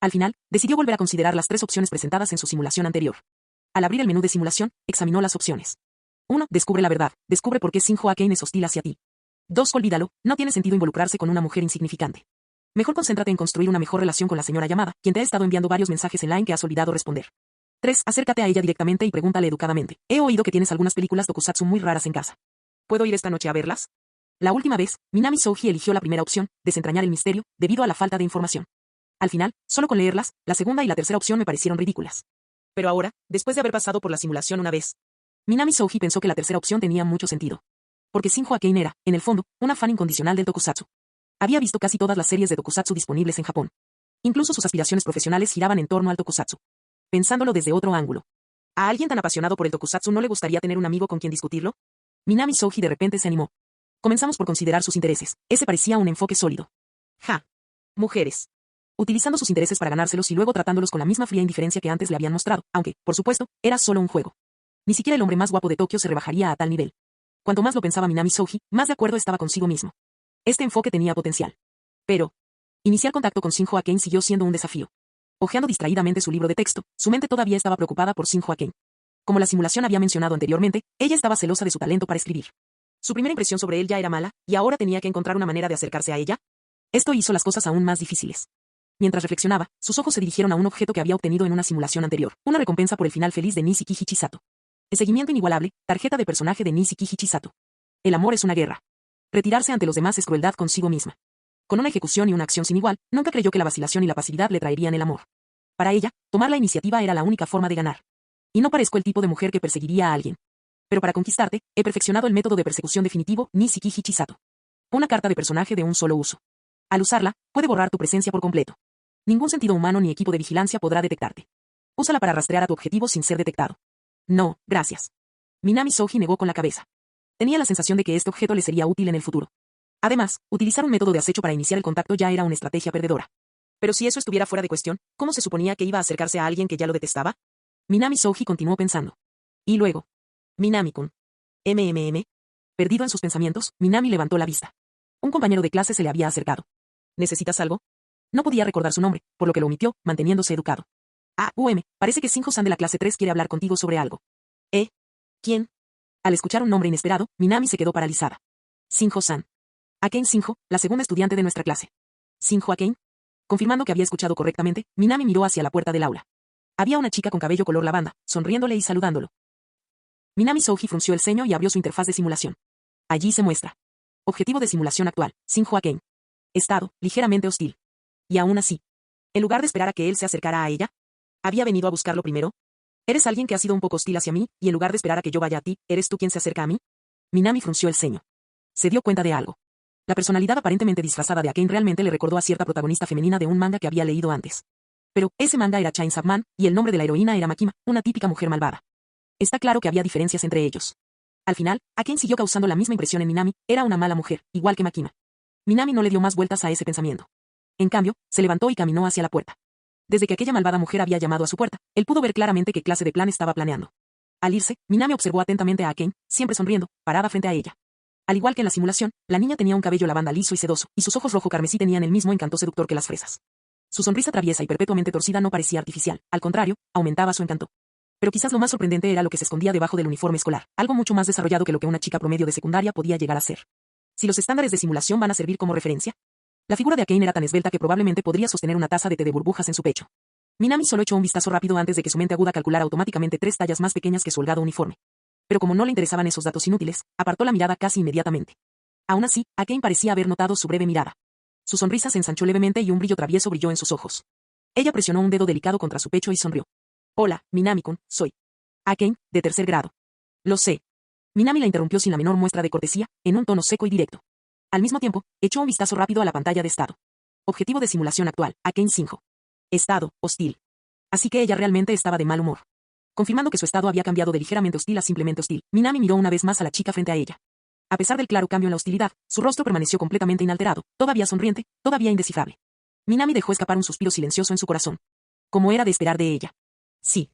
Al final, decidió volver a considerar las 3 opciones presentadas en su simulación anterior. Al abrir el menú de simulación, examinó las opciones. 1. Descubre la verdad. Descubre por qué Shin-Ho Kane es hostil hacia ti. 2. Olvídalo. No tiene sentido involucrarse con una mujer insignificante. Mejor concéntrate en construir una mejor relación con la señora Yamada, quien te ha estado enviando varios mensajes en line que has olvidado responder. 3. Acércate a ella directamente y pregúntale educadamente. He oído que tienes algunas películas tokusatsu muy raras en casa. ¿Puedo ir esta noche a verlas? La última vez, Minami Souji eligió la primera opción, desentrañar el misterio, debido a la falta de información. Al final, solo con leerlas, la segunda y la tercera opción me parecieron ridículas. Pero ahora, después de haber pasado por la simulación una vez, Minami Souji pensó que la tercera opción tenía mucho sentido. Porque Shin-Ho Kane era, en el fondo, una fan incondicional del tokusatsu. Había visto casi todas las series de tokusatsu disponibles en Japón. Incluso sus aspiraciones profesionales giraban en torno al tokusatsu. Pensándolo desde otro ángulo. ¿A alguien tan apasionado por el tokusatsu no le gustaría tener un amigo con quien discutirlo? Minami Souji de repente se animó. Comenzamos por considerar sus intereses. Ese parecía un enfoque sólido. Ja. Mujeres. Utilizando sus intereses para ganárselos y luego tratándolos con la misma fría indiferencia que antes le habían mostrado, aunque, por supuesto, era solo un juego. Ni siquiera el hombre más guapo de Tokio se rebajaría a tal nivel. Cuanto más lo pensaba Minami Souji, más de acuerdo estaba consigo mismo. Este enfoque tenía potencial. Pero, iniciar contacto con Shin-Ho Kane siguió siendo un desafío. Hojeando distraídamente su libro de texto, su mente todavía estaba preocupada por Shin-Ho Kane. Como la simulación había mencionado anteriormente, ella estaba celosa de su talento para escribir. Su primera impresión sobre él ya era mala, y ahora tenía que encontrar una manera de acercarse a ella. Esto hizo las cosas aún más difíciles. Mientras reflexionaba, sus ojos se dirigieron a un objeto que había obtenido en una simulación anterior, una recompensa por el final feliz de Nishiki Chisato. El seguimiento inigualable, tarjeta de personaje de Nishiki Chisato. El amor es una guerra. Retirarse ante los demás es crueldad consigo misma. Con una ejecución y una acción sin igual, nunca creyó que la vacilación y la pasividad le traerían el amor. Para ella, tomar la iniciativa era la única forma de ganar. Y no parezco el tipo de mujer que perseguiría a alguien. Pero para conquistarte, he perfeccionado el método de persecución definitivo Nishiki Chisato. Una carta de personaje de un solo uso. Al usarla, puede borrar tu presencia por completo. Ningún sentido humano ni equipo de vigilancia podrá detectarte. Úsala para rastrear a tu objetivo sin ser detectado. No, gracias. Minami Souji negó con la cabeza. Tenía la sensación de que este objeto le sería útil en el futuro. Además, utilizar un método de acecho para iniciar el contacto ya era una estrategia perdedora. Pero si eso estuviera fuera de cuestión, ¿cómo se suponía que iba a acercarse a alguien que ya lo detestaba? Minami Souji continuó pensando. Y luego. Minami-kun. MMM. Perdido en sus pensamientos, Minami levantó la vista. Un compañero de clase se le había acercado. ¿Necesitas algo? No podía recordar su nombre, por lo que lo omitió, manteniéndose educado. Parece que Shinjo-san de la clase 3 quiere hablar contigo sobre algo. ¿Quién? Al escuchar un nombre inesperado, Minami se quedó paralizada. Shinjo-san. Akane Shinjo, la segunda estudiante de nuestra clase. ¿Shinjo Akane? Confirmando que había escuchado correctamente, Minami miró hacia la puerta del aula. Había una chica con cabello color lavanda, sonriéndole y saludándolo. Minami Souji frunció el ceño y abrió su interfaz de simulación. Allí se muestra. Objetivo de simulación actual, Shinjo Akane. Estado, ligeramente hostil. Y aún así. En lugar de esperar a que él se acercara a ella, ¿había venido a buscarlo primero? Eres alguien que ha sido un poco hostil hacia mí, y en lugar de esperar a que yo vaya a ti, ¿eres tú quien se acerca a mí? Minami frunció el ceño. Se dio cuenta de algo. La personalidad aparentemente disfrazada de Akane realmente le recordó a cierta protagonista femenina de un manga que había leído antes. Pero, ese manga era Chainsaw Man, y el nombre de la heroína era Makima, una típica mujer malvada. Está claro que había diferencias entre ellos. Al final, Akane siguió causando la misma impresión en Minami, era una mala mujer, igual que Makima. Minami no le dio más vueltas a ese pensamiento. En cambio, se levantó y caminó hacia la puerta. Desde que aquella malvada mujer había llamado a su puerta, él pudo ver claramente qué clase de plan estaba planeando. Al irse, Minami observó atentamente a Akane, siempre sonriendo, parada frente a ella. Al igual que en la simulación, la niña tenía un cabello lavanda liso y sedoso, y sus ojos rojo carmesí tenían el mismo encanto seductor que las fresas. Su sonrisa traviesa y perpetuamente torcida no parecía artificial, al contrario, aumentaba su encanto. Pero quizás lo más sorprendente era lo que se escondía debajo del uniforme escolar, algo mucho más desarrollado que lo que una chica promedio de secundaria podía llegar a ser. Si los estándares de simulación van a servir como referencia, la figura de Akane era tan esbelta que probablemente podría sostener una taza de té de burbujas en su pecho. Minami solo echó un vistazo rápido antes de que su mente aguda calculara automáticamente 3 tallas más pequeñas que su holgado uniforme. Pero como no le interesaban esos datos inútiles, apartó la mirada casi inmediatamente. Aún así, Akane parecía haber notado su breve mirada. Su sonrisa se ensanchó levemente y un brillo travieso brilló en sus ojos. Ella presionó un dedo delicado contra su pecho y sonrió. Hola, Minami-kun, soy Akane, de tercer grado. Lo sé. Minami la interrumpió sin la menor muestra de cortesía, en un tono seco y directo. Al mismo tiempo, echó un vistazo rápido a la pantalla de estado. Objetivo de simulación actual, Akane Shinjo. Estado, hostil. Así que ella realmente estaba de mal humor. Confirmando que su estado había cambiado de ligeramente hostil a simplemente hostil, Minami miró una vez más a la chica frente a ella. A pesar del claro cambio en la hostilidad, su rostro permaneció completamente inalterado, todavía sonriente, todavía indescifrable. Minami dejó escapar un suspiro silencioso en su corazón. Como era de esperar de ella. Sí.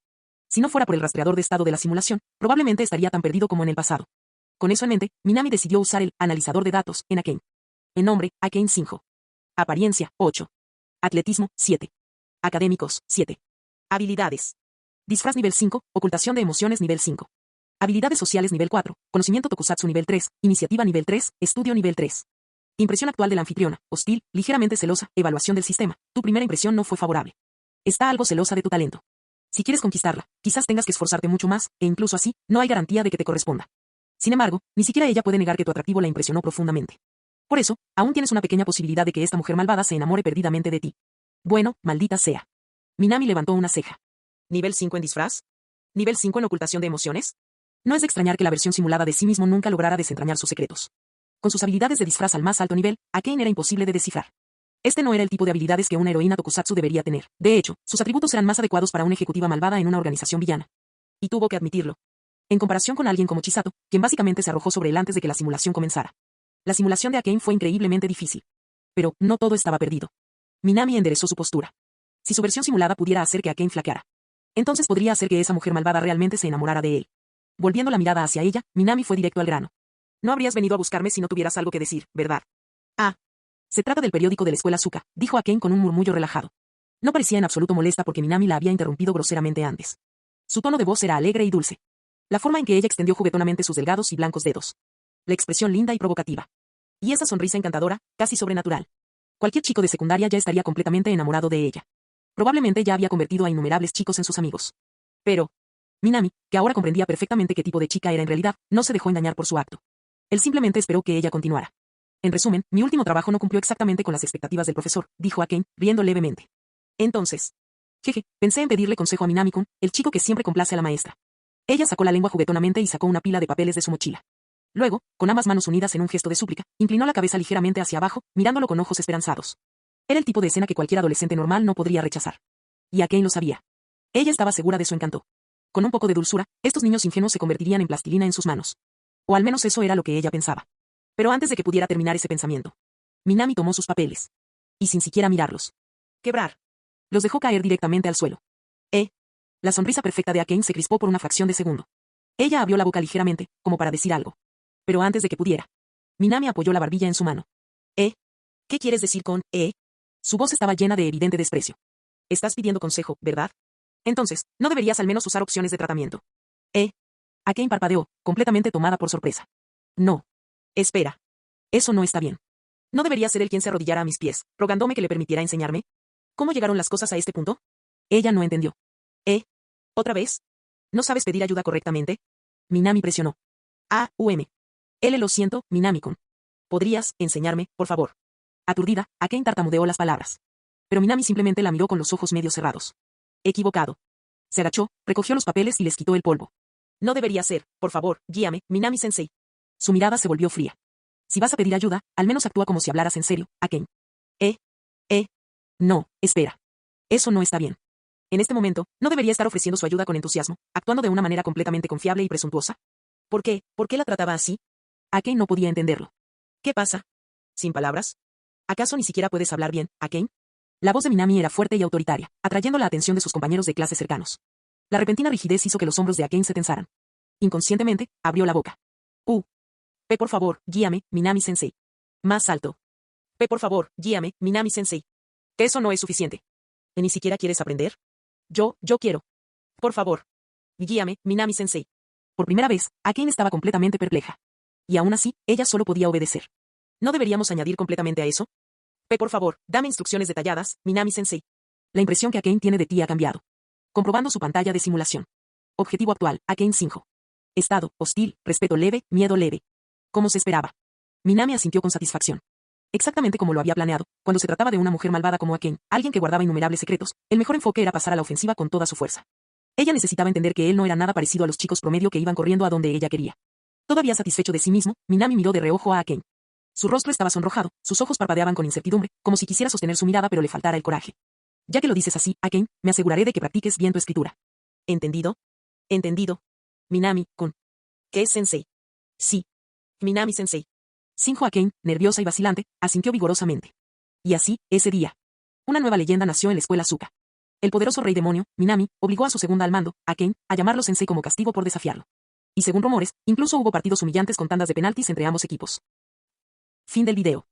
Si no fuera por el rastreador de estado de la simulación, probablemente estaría tan perdido como en el pasado. Con eso en mente, Minami decidió usar el analizador de datos en Akane. En nombre, Akane Shinjo. Apariencia, 8. Atletismo, 7. Académicos, 7. Habilidades. Disfraz nivel 5, ocultación de emociones nivel 5. Habilidades sociales nivel 4, conocimiento tokusatsu nivel 3, iniciativa nivel 3, estudio nivel 3. Impresión actual de la anfitriona, hostil, ligeramente celosa, evaluación del sistema, tu primera impresión no fue favorable. Está algo celosa de tu talento. Si quieres conquistarla, quizás tengas que esforzarte mucho más, e incluso así, no hay garantía de que te corresponda. Sin embargo, ni siquiera ella puede negar que tu atractivo la impresionó profundamente. Por eso, aún tienes una pequeña posibilidad de que esta mujer malvada se enamore perdidamente de ti. Bueno, maldita sea. Minami levantó una ceja. ¿Nivel 5 en disfraz? ¿Nivel 5 en ocultación de emociones? No es de extrañar que la versión simulada de sí mismo nunca lograra desentrañar sus secretos. Con sus habilidades de disfraz al más alto nivel, Akane era imposible de descifrar. Este no era el tipo de habilidades que una heroína tokusatsu debería tener. De hecho, sus atributos eran más adecuados para una ejecutiva malvada en una organización villana. Y tuvo que admitirlo. En comparación con alguien como Chisato, quien básicamente se arrojó sobre él antes de que la simulación comenzara. La simulación de Akane fue increíblemente difícil. Pero, no todo estaba perdido. Minami enderezó su postura. Si su versión simulada pudiera hacer que Akane flaqueara, entonces podría hacer que esa mujer malvada realmente se enamorara de él. Volviendo la mirada hacia ella, Minami fue directo al grano. No habrías venido a buscarme si no tuvieras algo que decir, ¿verdad? Se trata del periódico de la escuela Asuka, dijo Akane con un murmullo relajado. No parecía en absoluto molesta porque Minami la había interrumpido groseramente antes. Su tono de voz era alegre y dulce. La forma en que ella extendió juguetonamente sus delgados y blancos dedos. La expresión linda y provocativa. Y esa sonrisa encantadora, casi sobrenatural. Cualquier chico de secundaria ya estaría completamente enamorado de ella. Probablemente ya había convertido a innumerables chicos en sus amigos. Pero, Minami, que ahora comprendía perfectamente qué tipo de chica era en realidad, no se dejó engañar por su acto. Él simplemente esperó que ella continuara. En resumen, mi último trabajo no cumplió exactamente con las expectativas del profesor, dijo Akane, riendo levemente. Entonces. Pensé en pedirle consejo a Minami-kun, el chico que siempre complace a la maestra. Ella sacó la lengua juguetonamente y sacó una pila de papeles de su mochila. Luego, con ambas manos unidas en un gesto de súplica, inclinó la cabeza ligeramente hacia abajo, mirándolo con ojos esperanzados. Era el tipo de escena que cualquier adolescente normal no podría rechazar. Y Akane lo sabía. Ella estaba segura de su encanto. Con un poco de dulzura, estos niños ingenuos se convertirían en plastilina en sus manos. O al menos eso era lo que ella pensaba. Pero antes de que pudiera terminar ese pensamiento, Minami tomó sus papeles. Y sin siquiera mirarlos. Quebrar. Los dejó caer directamente al suelo. La sonrisa perfecta de Akane se crispó por una fracción de segundo. Ella abrió la boca ligeramente, como para decir algo. Pero antes de que pudiera, Minami apoyó la barbilla en su mano. ¿Qué quieres decir con Su voz estaba llena de evidente desprecio. Estás pidiendo consejo, ¿verdad? Entonces, ¿no deberías al menos usar opciones de tratamiento? Akane parpadeó, completamente tomada por sorpresa. No. Espera. Eso no está bien. ¿No debería ser él quien se arrodillara a mis pies, rogándome que le permitiera enseñarme? ¿Cómo llegaron las cosas a este punto? Ella no entendió. ¿Otra vez? ¿No sabes pedir ayuda correctamente? Minami presionó. Lo siento, Minami-kun. ¿Podrías enseñarme, por favor? Aturdida, Akane tartamudeó las palabras. Pero Minami simplemente la miró con los ojos medio cerrados. Equivocado. Se agachó, recogió los papeles y les quitó el polvo. No debería ser, por favor, guíame, Minami-sensei. Su mirada se volvió fría. Si vas a pedir ayuda, al menos actúa como si hablaras en serio, Akane. No, espera. Eso no está bien. En este momento, ¿no debería estar ofreciendo su ayuda con entusiasmo, actuando de una manera completamente confiable y presuntuosa? ¿Por qué? ¿Por qué la trataba así? Akane no podía entenderlo. ¿Qué pasa? ¿Sin palabras? ¿Acaso ni siquiera puedes hablar bien, Akane? La voz de Minami era fuerte y autoritaria, atrayendo la atención de sus compañeros de clase cercanos. La repentina rigidez hizo que los hombros de Akane se tensaran. Inconscientemente, abrió la boca. Por favor, guíame, Minami-sensei. Más alto. Por favor, guíame, Minami-sensei. Eso no es suficiente. ¿Ni siquiera quieres aprender? Yo quiero. Por favor. Guíame, Minami-sensei. Por primera vez, Akane estaba completamente perpleja. Y aún así, ella solo podía obedecer. ¿No deberíamos añadir completamente a eso? Por favor, dame instrucciones detalladas, Minami-sensei. La impresión que Akane tiene de ti ha cambiado. Comprobando su pantalla de simulación. Objetivo actual, Akane 5. Estado, hostil, respeto leve, miedo leve. Como se esperaba. Minami asintió con satisfacción. Exactamente como lo había planeado, cuando se trataba de una mujer malvada como Akane, alguien que guardaba innumerables secretos, el mejor enfoque era pasar a la ofensiva con toda su fuerza. Ella necesitaba entender que él no era nada parecido a los chicos promedio que iban corriendo a donde ella quería. Todavía satisfecho de sí mismo, Minami miró de reojo a Akane. Su rostro estaba sonrojado, sus ojos parpadeaban con incertidumbre, como si quisiera sostener su mirada pero le faltara el coraje. Ya que lo dices así, Akane, me aseguraré de que practiques bien tu escritura. ¿Entendido? Entendido. Minami-kun. ¿Qué es sensei? Sí. Minami-sensei. Shinjo Akane, nerviosa y vacilante, asintió vigorosamente. Y así, ese día. Una nueva leyenda nació en la escuela Asuka. El poderoso rey demonio, Minami, obligó a su segunda al mando, Akane, a llamarlo sensei como castigo por desafiarlo. Y según rumores, incluso hubo partidos humillantes con tandas de penaltis entre ambos equipos. Fin del video.